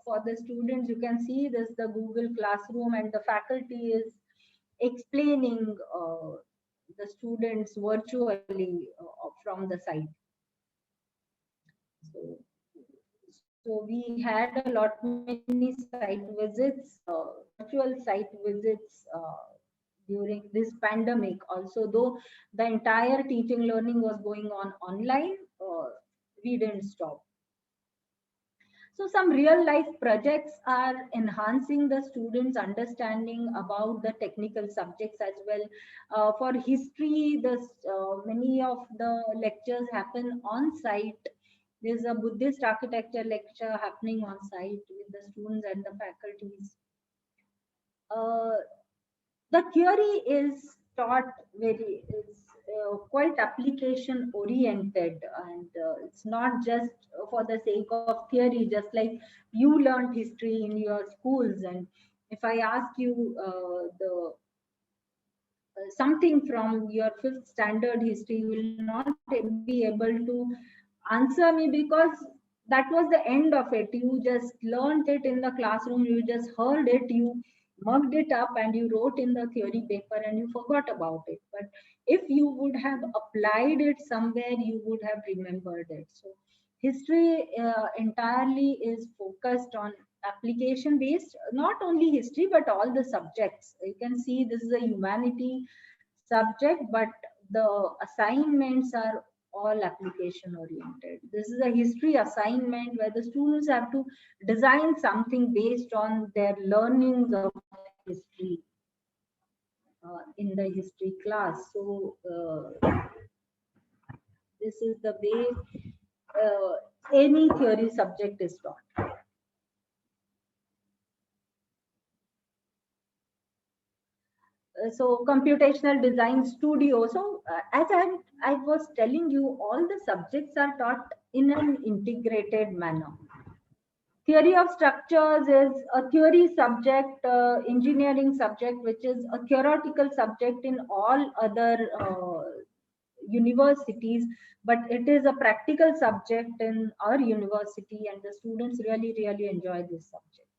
for the students. You can see this, the Google Classroom, and the faculty is explaining the students virtually from the site. So, so we had a lot many site visits, virtual site visits during this pandemic. Also, though the entire teaching learning was going on online, we didn't stop. So some real life projects are enhancing the students' understanding about the technical subjects as well. For history, many of the lectures happen on site. There's a Buddhist architecture lecture happening on site with the students and the faculties. Uh, the theory is taught very, it's quite application oriented, and it's not just for the sake of theory, just like you learned history in your schools. And if I ask you the something from your fifth standard history, you will not be able to answer me, because that was the end of it. You just learned it in the classroom, you just heard it, you mugged it up and you wrote in the theory paper and you forgot about it. But if you would have applied it somewhere, you would have remembered it. So history entirely is focused on application based, not only history but all the subjects. You can see this is a humanity subject, but the assignments are all application oriented. This is a history assignment where the students have to design something based on their learnings of history in the history class. So this is the way any theory subject is taught. So computational design studio. So as I was telling you, all the subjects are taught in an integrated manner. Theory of structures is a theory subject, engineering subject, which is a theoretical subject in all other universities, but it is a practical subject in our university, and the students really enjoy this subject.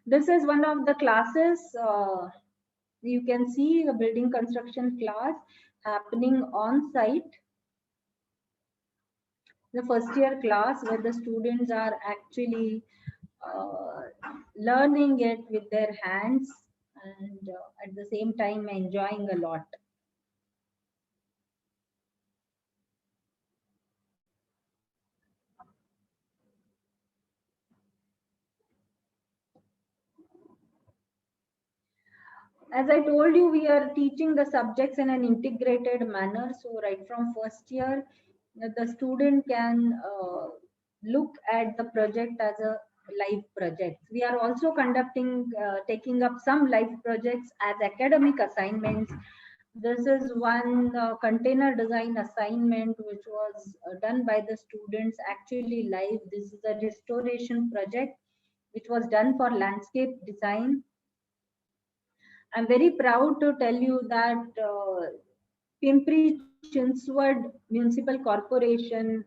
This is one of the classes. You can see a building construction class happening on site. The first year class where the students are actually uh, learning it with their hands, and at the same time enjoying a lot. As I told you, we are teaching the subjects in an integrated manner. So right from first year, the student can look at the project as a live project. We are also conducting, taking up some live projects as academic assignments. This is one container design assignment which was done by the students actually live. This is a restoration project which was done for landscape design. I'm very proud to tell you that Pimpri Chinchwad Municipal Corporation,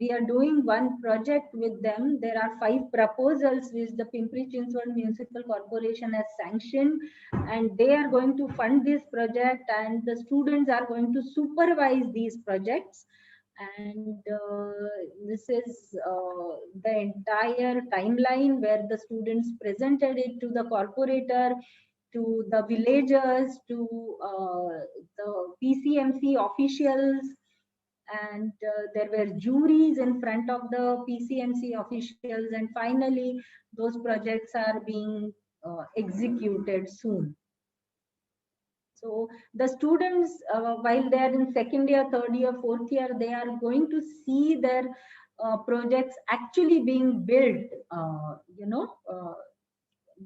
we are doing one project with them. There are 5 proposals which the Pimpri Chinchwad Municipal Corporation has sanctioned, and they are going to fund this project, and the students are going to supervise these projects. And this is the entire timeline where the students presented it to the corporator, to the villagers, to the PCMC officials, and there were juries in front of the PCMC officials, and finally those projects are being executed soon. So the students, while they are in second year, third year, fourth year, they are going to see their projects actually being built,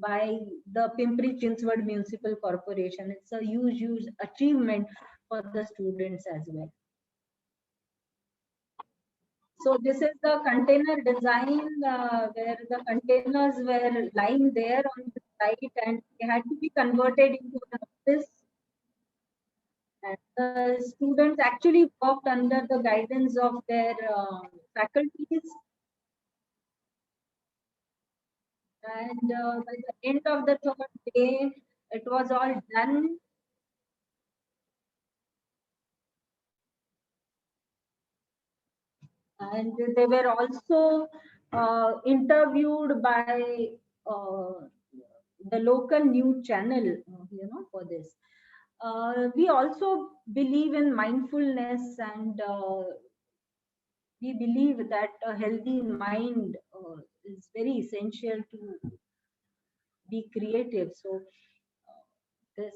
by the Pimpri Chinchwad Municipal Corporation. It's a huge achievement for the students as well. So this is the container design where the containers were lying there on the site and they had to be converted into an office. And the students actually worked under the guidance of their faculties. And by the end of the third day, it was all done. And they were also interviewed by the local news channel, for this. We also believe in mindfulness, and we believe that a healthy mind is very essential to be creative. So this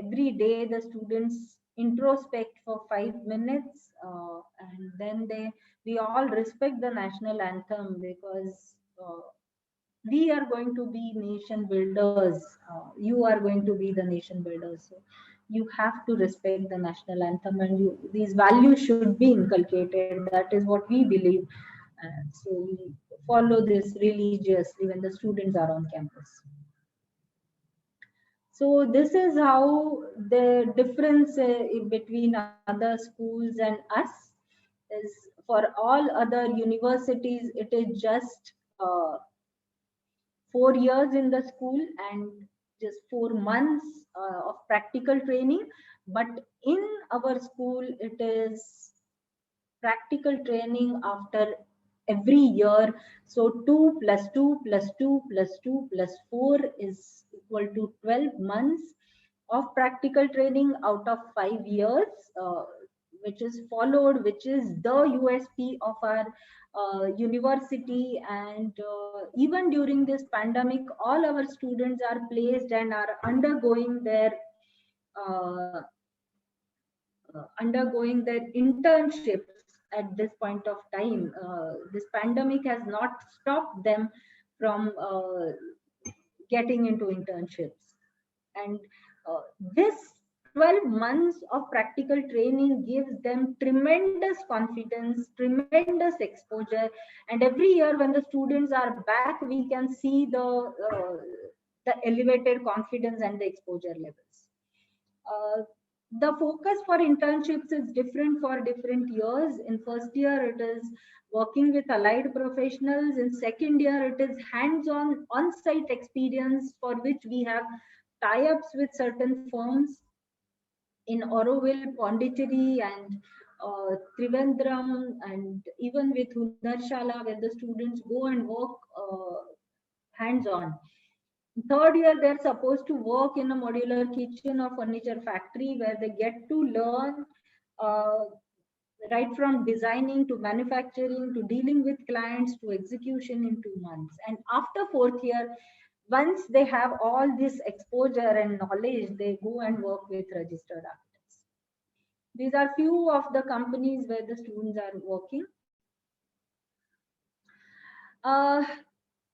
every day the students introspect for 5 minutes, and then we all respect the national anthem, because we are going to be nation builders. You are going to be the nation builders. So you have to respect the national anthem, and these values should be inculcated. That is what we believe. So we follow this religiously when the students are on campus. So this is how the difference between other schools and us is. For all other universities, it is just 4 years in the school and just 4 months of practical training. But in our school, it is practical training after every year. So 2 plus 2 plus 2 plus 2 plus 4 is equal to 12 months of practical training out of 5 years, which is followed, which is the USP of our university. And even during this pandemic, all our students are placed and are uh, undergoing their internships at this point of time. This pandemic has not stopped them from getting into internships. And this 12 months of practical training gives them tremendous confidence, tremendous exposure. And every year when the students are back, we can see the elevated confidence and the exposure levels. The focus for internships is different for different years. In first year, it is working with allied professionals. In second year, it is hands-on on-site experience, for which we have tie-ups with certain firms in Auroville, Pondicherry, and Trivandrum, and even with Hunarshala, where the students go and work hands-on. Third year, they're supposed to work in a modular kitchen or furniture factory, where they get to learn uh, right from designing to manufacturing to dealing with clients to execution in 2 months. And after fourth year, once they have all this exposure and knowledge, they go and work with registered architects. These are few of the companies where the students are working. Uh,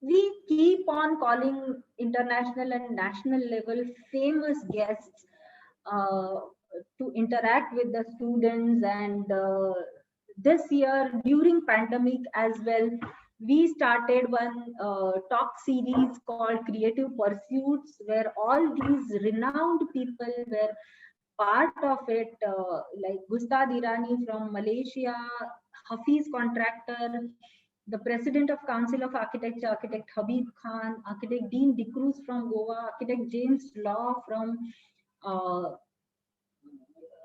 we keep on calling international and national level famous guests uh, to interact with the students. And this year during pandemic as well, we started one talk series called Creative Pursuits, where all these renowned people were part of it, like Gustad Irani from Malaysia, Hafiz Contractor, the President of Council of Architecture, Architect Habib Khan, Architect Dean Dicruz from Goa, Architect James Law from uh,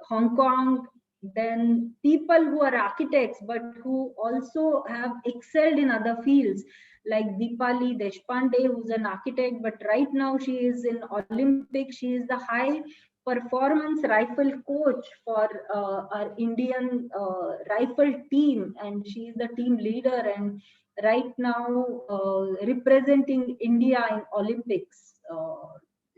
Hong Kong, then people who are architects but who also have excelled in other fields, like Deepali Deshpande, who's an architect, but right now she is in Olympics. She is the high performance rifle coach for our Indian rifle team, and she is the team leader and right now representing India in Olympics.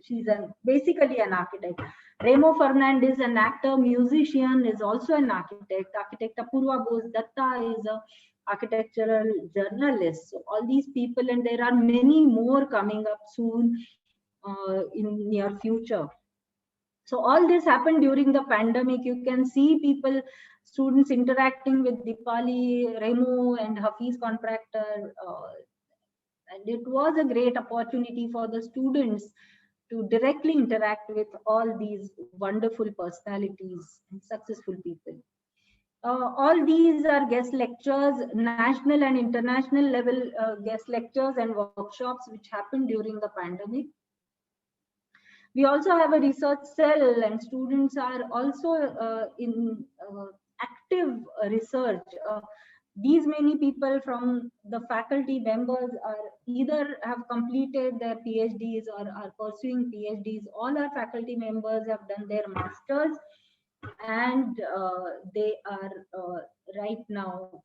She's basically an architect. Remo Fernandez, an actor, musician, is also an architect. Architect Apurva Bose Datta is a architectural journalist. So all these people, and there are many more coming up soon in near future. So all this happened during the pandemic. You can see people, students interacting with Deepali, Remo, and Hafiz Contractor. And it was a great opportunity for the students to directly interact with all these wonderful personalities and successful people. All these are guest lectures, national and international level guest lectures and workshops which happened during the pandemic. We also have a research cell, and students are also in active research. These many people from the faculty members are either have completed their PhDs or are pursuing PhDs. All our faculty members have done their masters, and they are right now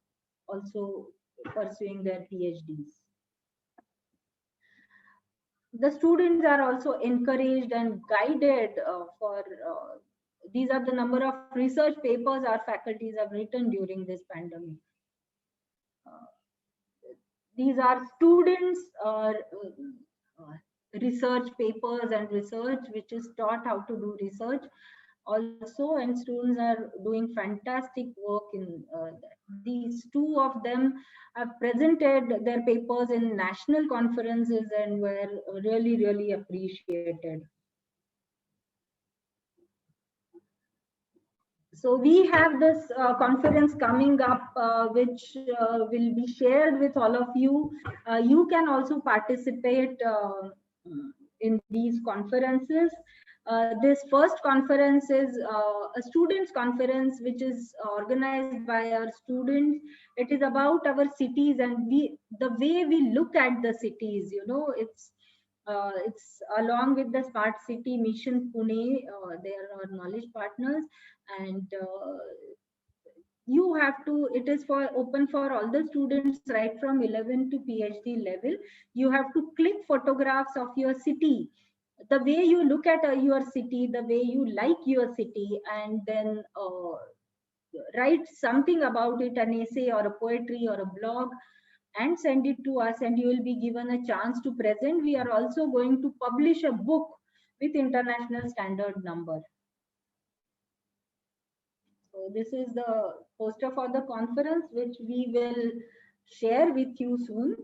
also pursuing their PhDs. The students are also encouraged and guided for these are the number of research papers our faculties have written during this pandemic. These are students research papers and research which is taught how to do research also, and students are doing fantastic work in these two of them have presented their papers in national conferences and were really appreciated. So we have this conference coming up, which will be shared with all of you. You can also participate in these conferences. This first conference is a students conference, which is organized by our students. It is about our cities and the way we look at the cities. You know, it's along with the Smart City Mission Pune. They are our knowledge partners, and you have to. It is for open for all the students, right from 11 to PhD level. You have to click photographs of your city, the way you look at your city, the way you like your city, and then write something about it, an essay or a poetry or a blog, and send it to us, and you will be given a chance to present. We are also going to publish a book with international standard number. So this is the poster for the conference, which we will share with you soon.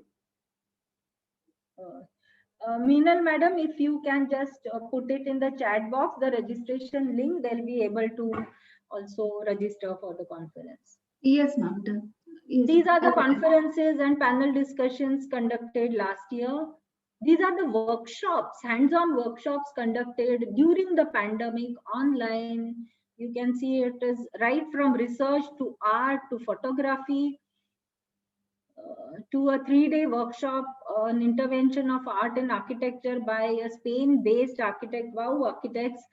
Meenal madam, if you can just put it in the chat box, the registration link, they'll be able to also register for the conference. Yes, ma'am. Done. Yes, These are the okay. conferences and panel discussions conducted last year. These are the workshops, hands-on workshops conducted during the pandemic online. You can see it is right from research to art to photography, to a 3-day workshop on intervention of art and architecture by a Spain-based architect, Wow Architects,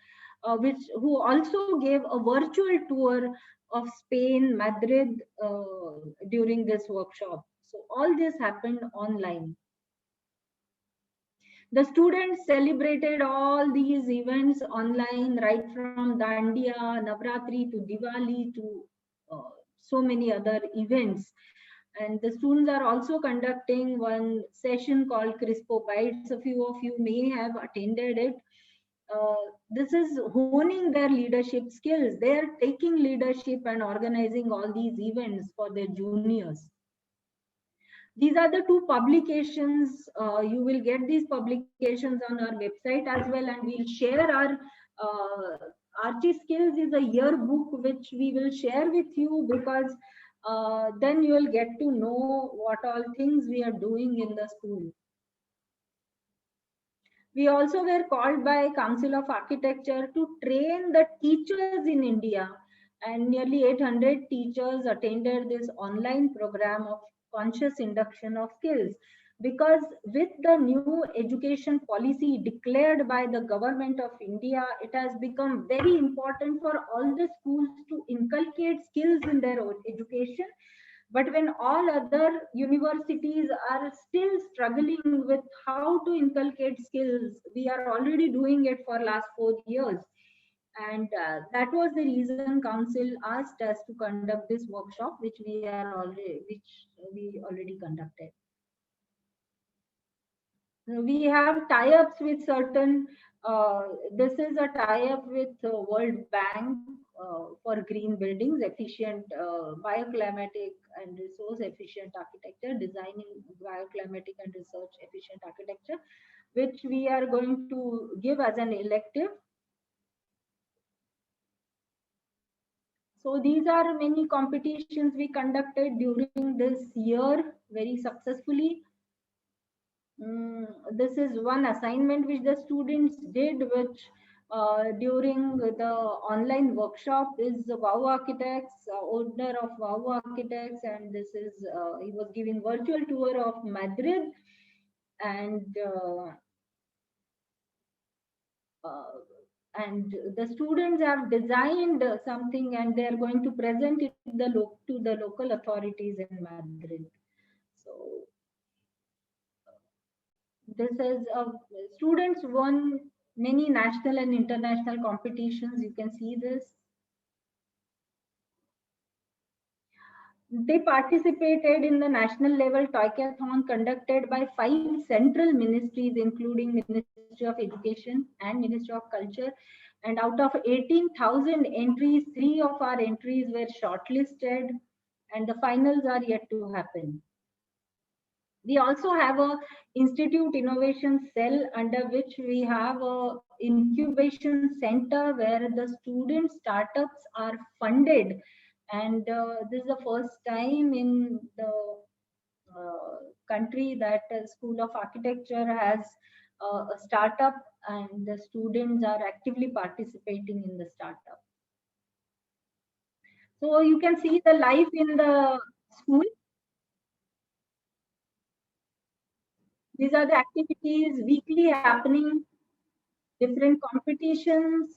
who also gave a virtual tour of Spain, Madrid, during this workshop. So all this happened online. The students celebrated all these events online, right from Dandiya, Navratri to Diwali to so many other events. And the students are also conducting one session called Crispo Bites. A few of you may have attended it. This is honing their leadership skills. They are taking leadership and organizing all these events for their juniors. These are the two publications. You will get these publications on our website as well, and we'll share our Archie Skills is a yearbook which we will share with you, because then you will get to know what all things we are doing in the school. We also were called by Council of Architecture to train the teachers in India, and nearly 800 teachers attended this online program of conscious induction of skills. Because with the new education policy declared by the government of India, it has become very important for all the schools to inculcate skills in their own education. But when all other universities are still struggling with how to inculcate skills, we are already doing it for last 4 years. And that was the reason council asked us to conduct this workshop, which we already conducted. We have tie-ups with certain, this is a tie-up with World Bank for green buildings, efficient bioclimatic and resource efficient architecture, designing bioclimatic and research efficient architecture, which we are going to give as an elective. So these are many competitions we conducted during this year very successfully. This is one assignment which the students did, which during the online workshop is Wow Architects, owner of Wow Architects, and this is he was giving virtual tour of Madrid, and the students have designed something, and they are going to present it to the local authorities in Madrid. So this is students won many national and international competitions. You can see this. They participated in the national level Toykathon conducted by 5 central ministries, including Ministry of Education and Ministry of Culture. And out of 18,000 entries, 3 of our entries were shortlisted, and the finals are yet to happen. We also have a institute innovation cell under which we have a incubation center where the student startups are funded, and this is the first time in the country that School of Architecture has a startup, and the students are actively participating in the startup. So you can see the life in the school. These are the activities weekly happening, different competitions.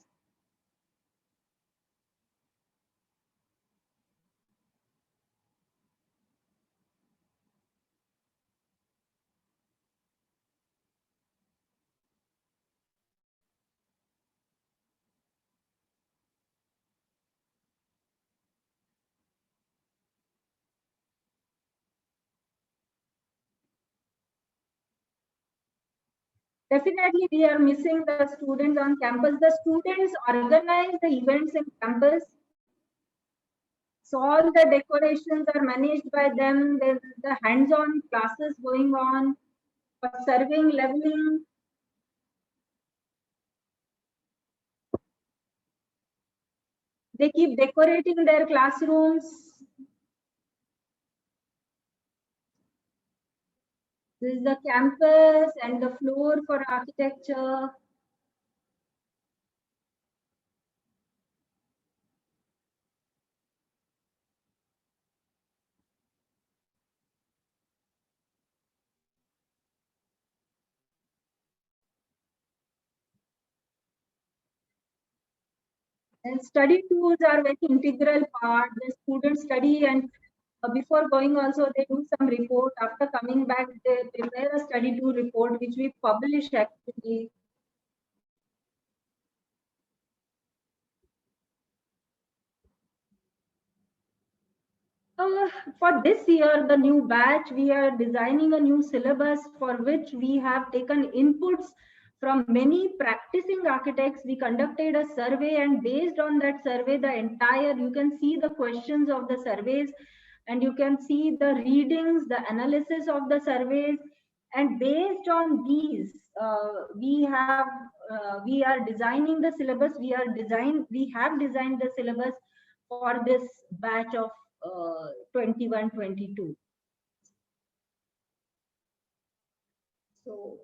Definitely, we are missing the students on campus. The students organize the events in campus. So all the decorations are managed by them. There's the hands-on classes going on for surveying, leveling. They keep decorating their classrooms. This is the campus and the floor for architecture. And study tools are very integral part. The students study, and before going also they do some report. After coming back, they prepare a study tool report which we publish actually. For this year, the new batch, we are designing a new syllabus for which we have taken inputs from many practicing architects. We conducted a survey, and based on that survey, the entire, you can see the questions of the surveys, and you can see the readings, the analysis of the surveys. And based on these, we are designing the syllabus. We have designed the syllabus for this batch of 21-22. So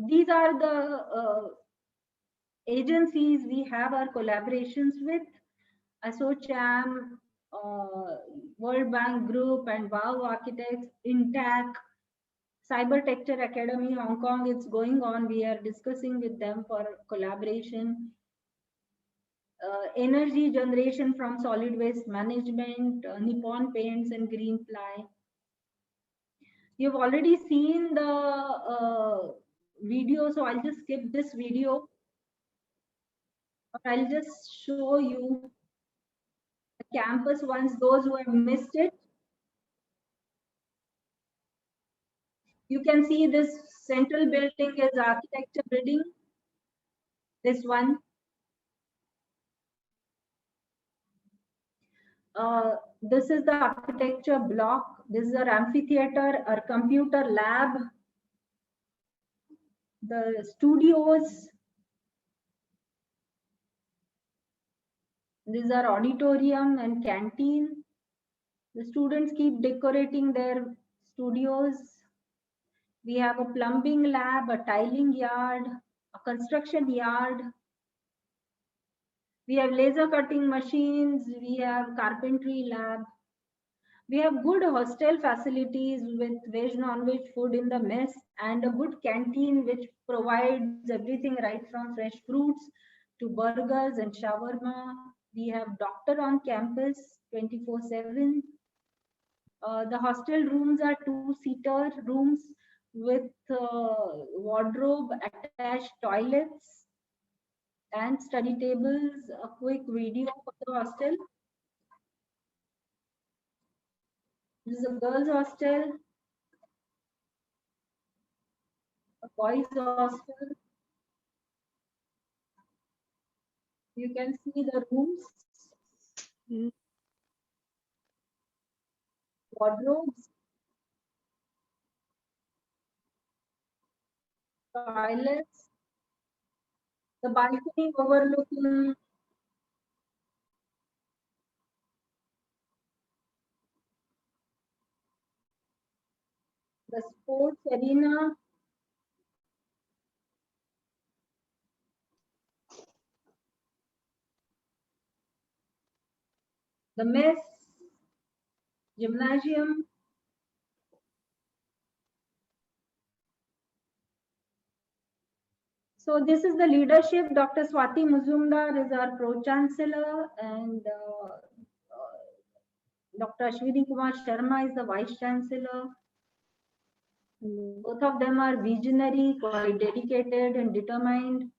these are the agencies we have our collaborations with: ASSOCHAM, World Bank Group, and WOW Architects, INTAC, Cybertecture Academy, Hong Kong. It's going on. We are discussing with them for collaboration. Energy generation from solid waste management, Nippon Paints and Greenply. You've already seen the video, so I'll just skip this video. I'll just show you the campus once, those who have missed it. You can see this central building is architecture building. This one. This is the architecture block. This is our amphitheater, our computer lab, the studios. These are auditorium and canteen. The students keep decorating their studios. We have a plumbing lab, a tiling yard, a construction yard. We have laser cutting machines. We have carpentry lab. We have good hostel facilities with veg, non-veg food in the mess, and a good canteen which provides everything right from fresh fruits to burgers and shawarma. We have doctor on campus 24/7. The hostel rooms are two-seater rooms with wardrobe, attached toilets, and study tables. A quick video for the hostel. This is a girls' hostel, a boys' hostel. You can see the rooms, wardrobes, toilets, the balcony overlooking the sports arena, the mess, gymnasium. So this is the leadership. Dr. Swati Muzumdar is our Pro-Chancellor, and Dr. Ashwini Kumar Sharma is the Vice-Chancellor. Both of them are visionary, quite dedicated and determined.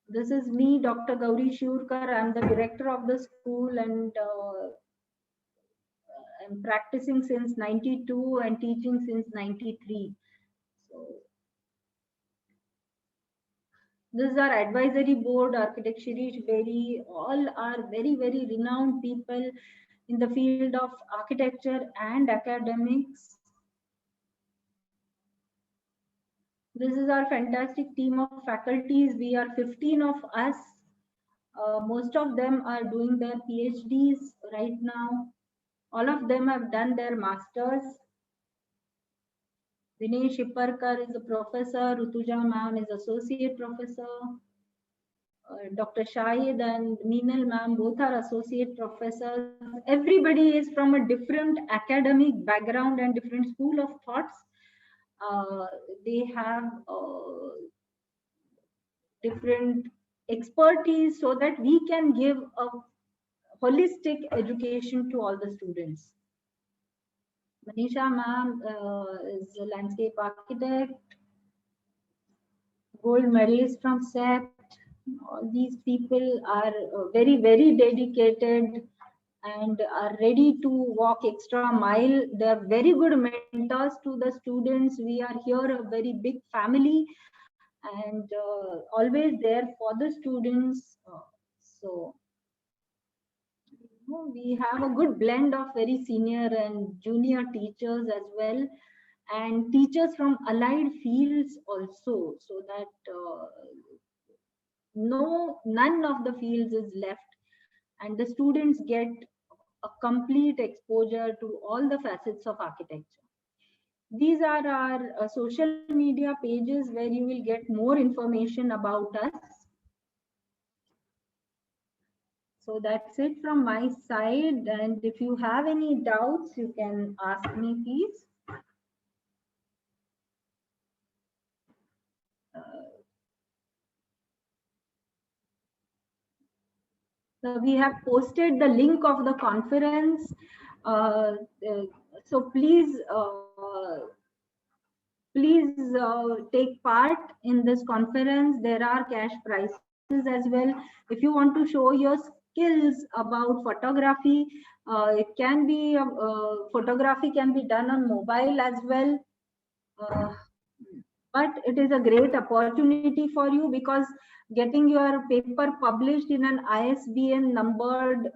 This is me, Dr. Gauri Shurkar. I'm the director of the school, and I'm practicing since 92 and teaching since 93. So this is our advisory board, Architect Shirish Berry. All are very, very renowned people in the field of architecture and academics. This is our fantastic team of faculties. We are 15 of us. Most of them are doing their PhDs right now. All of them have done their masters. Dinesh Shipparkar is a professor. Rutuja ma'am is associate professor. Dr. Shahid and Meenal ma'am both are associate professors. Everybody is from a different academic background and different school of thoughts. They have different expertise so that we can give a holistic education to all the students. Manisha ma'am is a landscape architect, gold medalist from SET. All these people are very, very dedicated and are ready to walk extra mile. They are very good mentors to the students. We are here a very big family and always there for the students. So we have a good blend of very senior and junior teachers as well, and teachers from allied fields also, so that none of the fields is left, and the students get a complete exposure to all the facets of architecture. These are our social media pages where you will get more information about us. So that's it from my side. And if you have any doubts, you can ask me, please. So we have posted the link of the conference. So please, take part in this conference. There are cash prizes as well. If you want to show your skills about photography, it can be photography can be done on mobile as well. But it is a great opportunity for you because getting your paper published in an ISBN numbered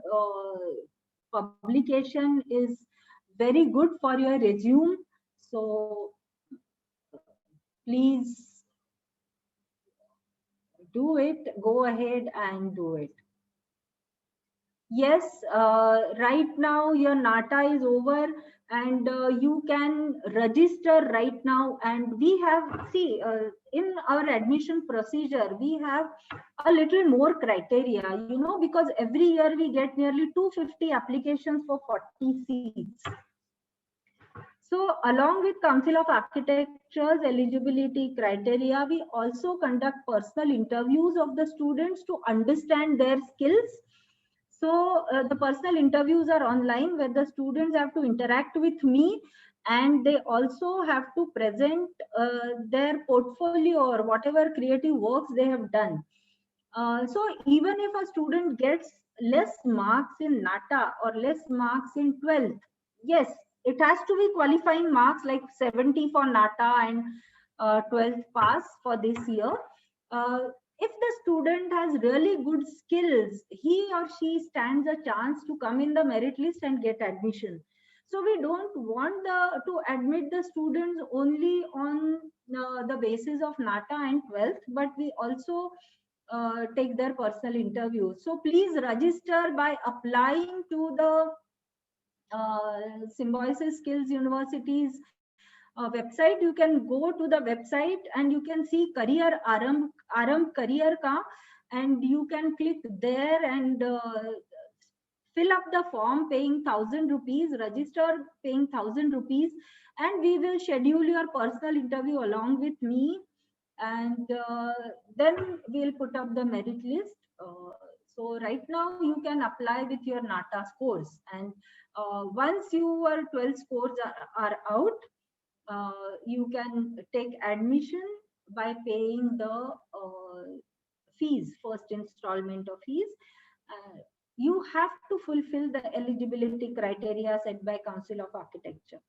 publication is very good for your resume. So please do it, go ahead and do it. Yes, right now your NATA is over and you can register right now, and we have, see, in our admission procedure, we have a little more criteria, you know, because every year we get nearly 250 applications for 40 seats. So along with Council of Architecture's eligibility criteria, we also conduct personal interviews of the students to understand their skills. So the personal interviews are online where the students have to interact with me, and they also have to present their portfolio or whatever creative works they have done. So even if a student gets less marks in NATA or less marks in 12th, yes, it has to be qualifying marks like 70 for NATA and 12th pass for this year. If the student has really good skills, he or she stands a chance to come in the merit list and get admission. So we don't want to admit the students only on the basis of NATA and 12th, but we also take their personal interviews. So please register by applying to the Symbiosis Skills University's website. You can go to the website and you can see career Aram career ka, and you can click there and fill up the form paying 1,000 rupees, register paying 1,000 rupees, and we will schedule your personal interview along with me, and then we'll put up the merit list. So right now you can apply with your NATA scores, and once your 12 scores are out, you can take admission by paying the fees, first installment of fees. You have to fulfill the eligibility criteria set by Council of Architecture.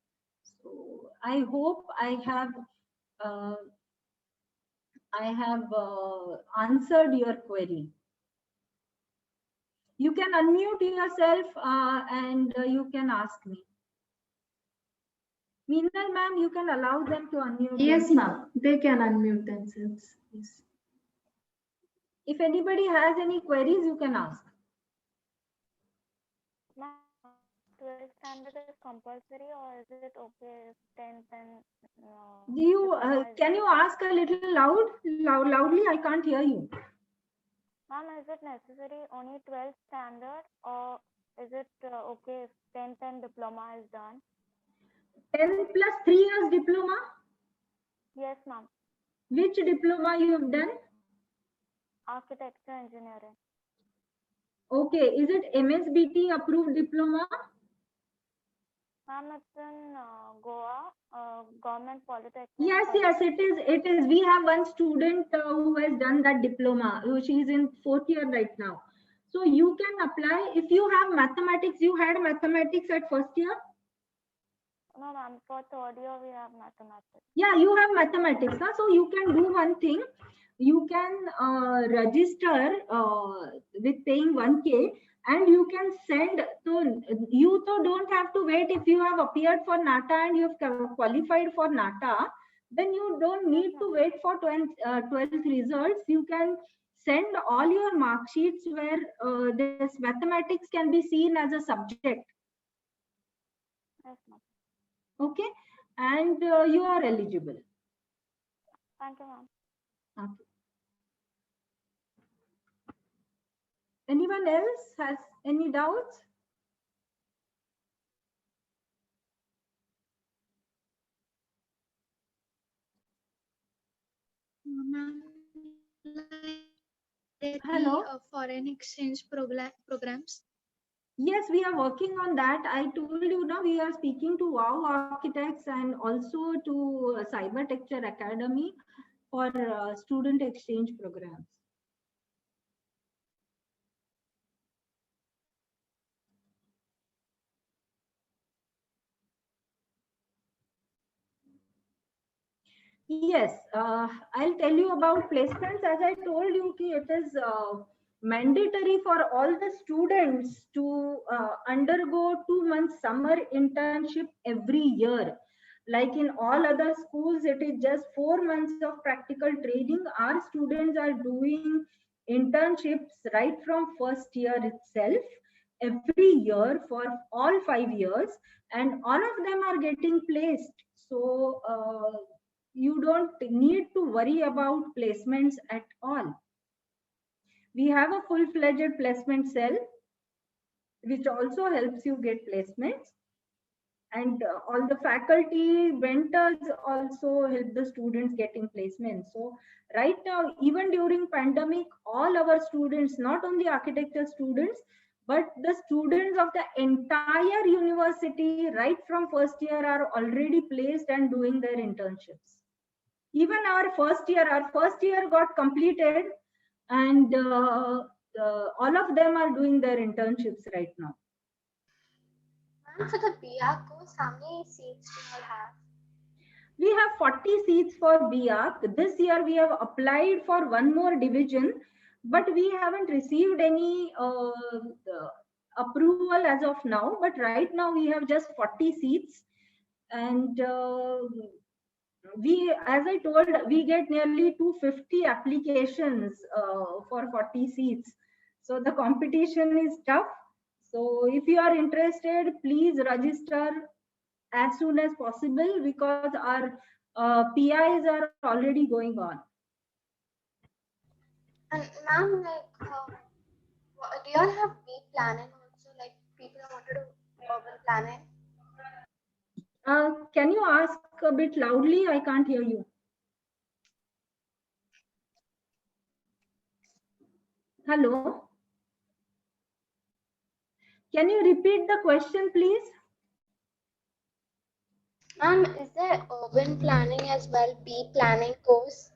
So I hope I have answered your query. You can unmute yourself and you can ask me. Meenal ma'am, you can allow them to unmute. Yes, ma'am. They can unmute themselves. Yes. If anybody has any queries, you can ask. 12th standard is compulsory, or is it okay if 10th and Do you can you ask a little loudly? I can't hear you. Ma'am, is it necessary only 12th standard, or is it okay if 10th and diploma is done? 10 plus 3 years diploma? Yes, ma'am. Which diploma you have done? Architecture engineering. Okay, is it MSBT approved diploma? Ma'am, it's in Goa, Government Polytechnic. Yes, it is. We have one student who has done that diploma. She is in 4th year right now. So you can apply. If you have mathematics, you had mathematics at 1st year? No, ma'am, for 3rd year we have mathematics. Yeah, you have mathematics. Huh? So you can do one thing. You can register with paying 1K, and you can send. So you don't have to wait. If you have appeared for NATA and you have qualified for NATA, then you don't need to wait for 12th results. You can send all your mark sheets where this mathematics can be seen as a subject. Yes, ma'am. Okay, and you are eligible. Thank you, ma'am. Okay. Anyone else has any doubts? Hello? Foreign exchange programs? Yes, we are working on that. I told you now we are speaking to WOW Architects and also to Cybertecture Academy for student exchange programs. Yes, I'll tell you about placements. As I told you, it is mandatory for all the students to undergo 2 months summer internship every year. Like in all other schools, it is just 4 months of practical training. Our students are doing internships right from 1st year itself, every year for all 5 years, and all of them are getting placed. So you don't need to worry about placements at all. We have a full-fledged placement cell, which also helps you get placements. And all the faculty mentors also help the students getting placements. So right now, even during pandemic, all our students, not only architecture students, but the students of the entire university, right from 1st year, are already placed and doing their internships. Even our first year got completed, and all of them are doing their internships right now. And for the BR course, how many seats do you all have? We have 40 seats for BARC. This year we have applied for one more division, but we haven't received any approval as of now. But right now we have just 40 seats, and as I told, we get nearly 250 applications for 40 seats. So the competition is tough. So if you are interested, please register as soon as possible, because our PIs are already going on. And ma'am, like, do you all have B planning also? Like, people who want to do urban planning? Can you ask a bit loudly? I can't hear you. Hello? Can you repeat the question, please? Ma'am, is there urban planning as well, B planning course?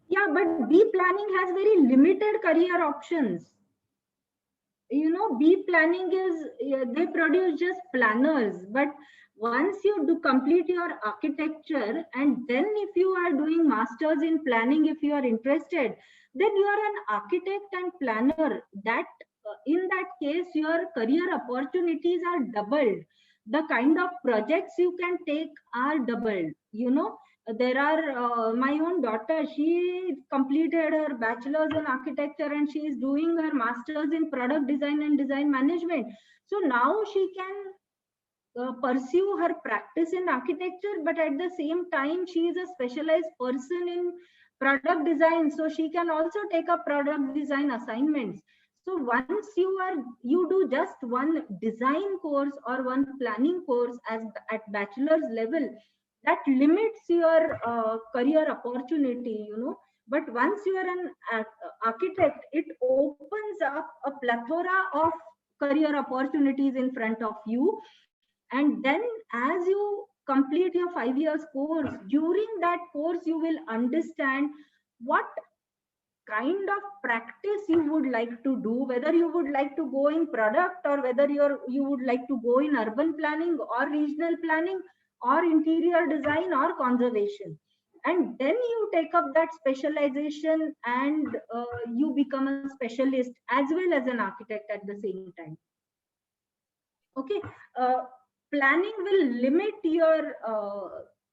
Yeah, but B planning has very limited career options. You know, B planning is, they produce just planners, but once you do complete your architecture, and then if you are doing masters in planning, if you are interested, then you are an architect and planner. That in that case, your career opportunities are doubled. The kind of projects you can take are doubled. You know, there are my own daughter, she completed her bachelor's in architecture and she is doing her master's in product design and design management. So now she can pursue her practice in architecture, but at the same time she is a specialized person in product design, so she can also take up product design assignments. So once you do just one design course or one planning course as at bachelor's level, that limits your career opportunity, you know. But once you are an architect, it opens up a plethora of career opportunities in front of you. And then as you complete your 5 years course, during that course you will understand what kind of practice you would like to do, whether you would like to go in product, or whether you would like to go in urban planning or regional planning or interior design or conservation. And then you take up that specialization, and you become a specialist as well as an architect at the same time. Okay. Planning will limit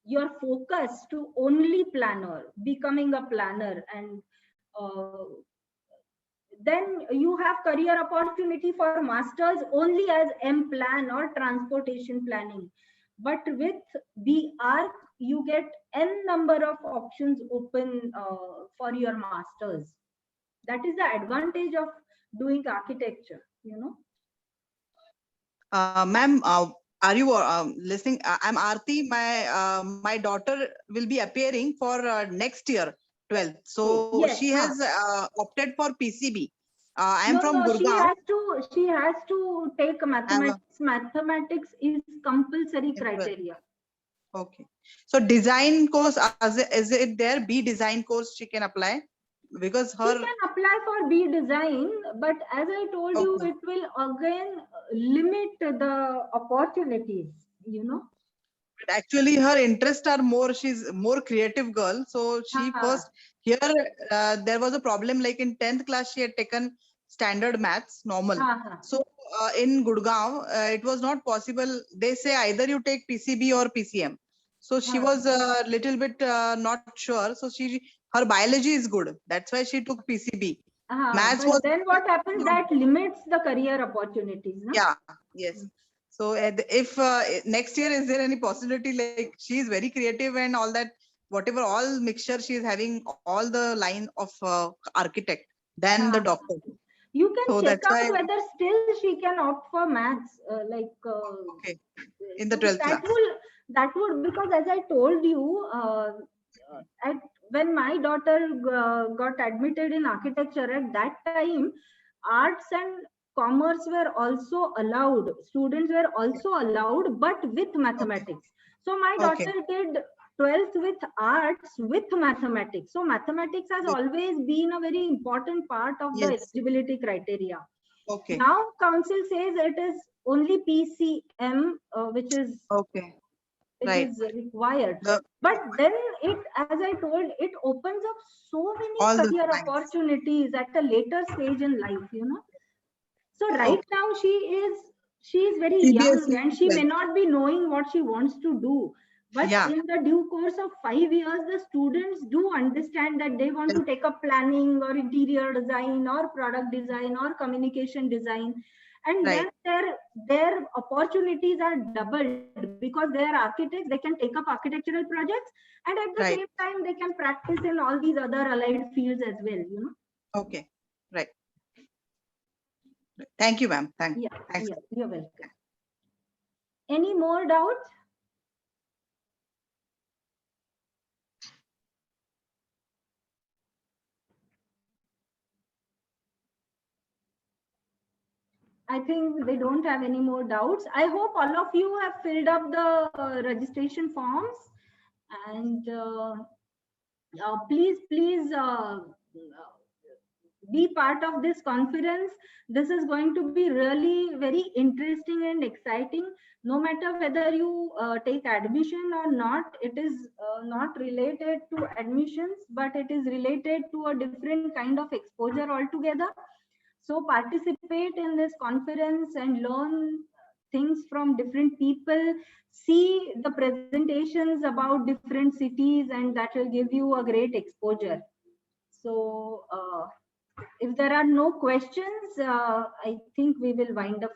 your focus to only planner, becoming a planner, and then you have career opportunity for masters only as M plan or transportation planning. But with BARC, you get n number of options open for your masters. That is the advantage of doing architecture, you know. Ma'am, are you listening? I'm Aarti. My daughter will be appearing for next year, 12th. So Yes, she has opted for PCB. I am No, from no, Gurgaon. she has to take mathematics. Mathematics is compulsory criteria. Okay. So design course, is it there? B design course she can apply? Because She her can apply for B design, but as I told you, Okay. it will again limit the opportunities, you know. actually her interests are more, she's more creative girl. So she first here there was a problem, like in 10th class she had taken standard maths normal. So in Gurgaon it was not possible. They say either you take PCB or PCM. So she was a little bit not sure. So her biology is good. That's why she took PCB. Maths But was then what happens, that limits the career opportunities, no? Yeah, yes. So if next year, is there any possibility, like she is very creative and all that, whatever, all mixture she is having, all the line of architect, then the doctor. You can So check that's out why, whether still she can opt for maths, okay, in the so 12th class. that would, because as I told you, when my daughter got admitted in architecture, at that time, arts and commerce were also allowed. Students were also allowed, but with mathematics. So my daughter did 12th with arts with mathematics. So mathematics has always been a very important part of the eligibility criteria. Okay. Now council says it is only PCM, which is Okay. Right. required. The But then it, as I told, it opens up so many all the career lines. opportunities at a later stage in life, you know. So right Okay. now she is very young CBSE and she 12. may not be knowing what she wants to do. But Yeah. in the due course of 5 years, the students do understand that they want to take up planning or interior design or product design or communication design. And Right. then their opportunities are doubled because they are architects, they can take up architectural projects, and at the Right. same time they can practice in all these other allied fields as well, you know. Okay. Right. Thank you, ma'am. Thanks. Yeah, you're welcome. Any more doubts? I think they don't have any more doubts. I hope all of you have filled up the registration forms, and please be part of this conference. This is going to be really very interesting and exciting. No matter whether you take admission or not, it is not related to admissions, but it is related to a different kind of exposure altogether. So participate in this conference and learn things from different people, see the presentations about different cities, and that will give you a great exposure. So if there are no questions, I think we will wind up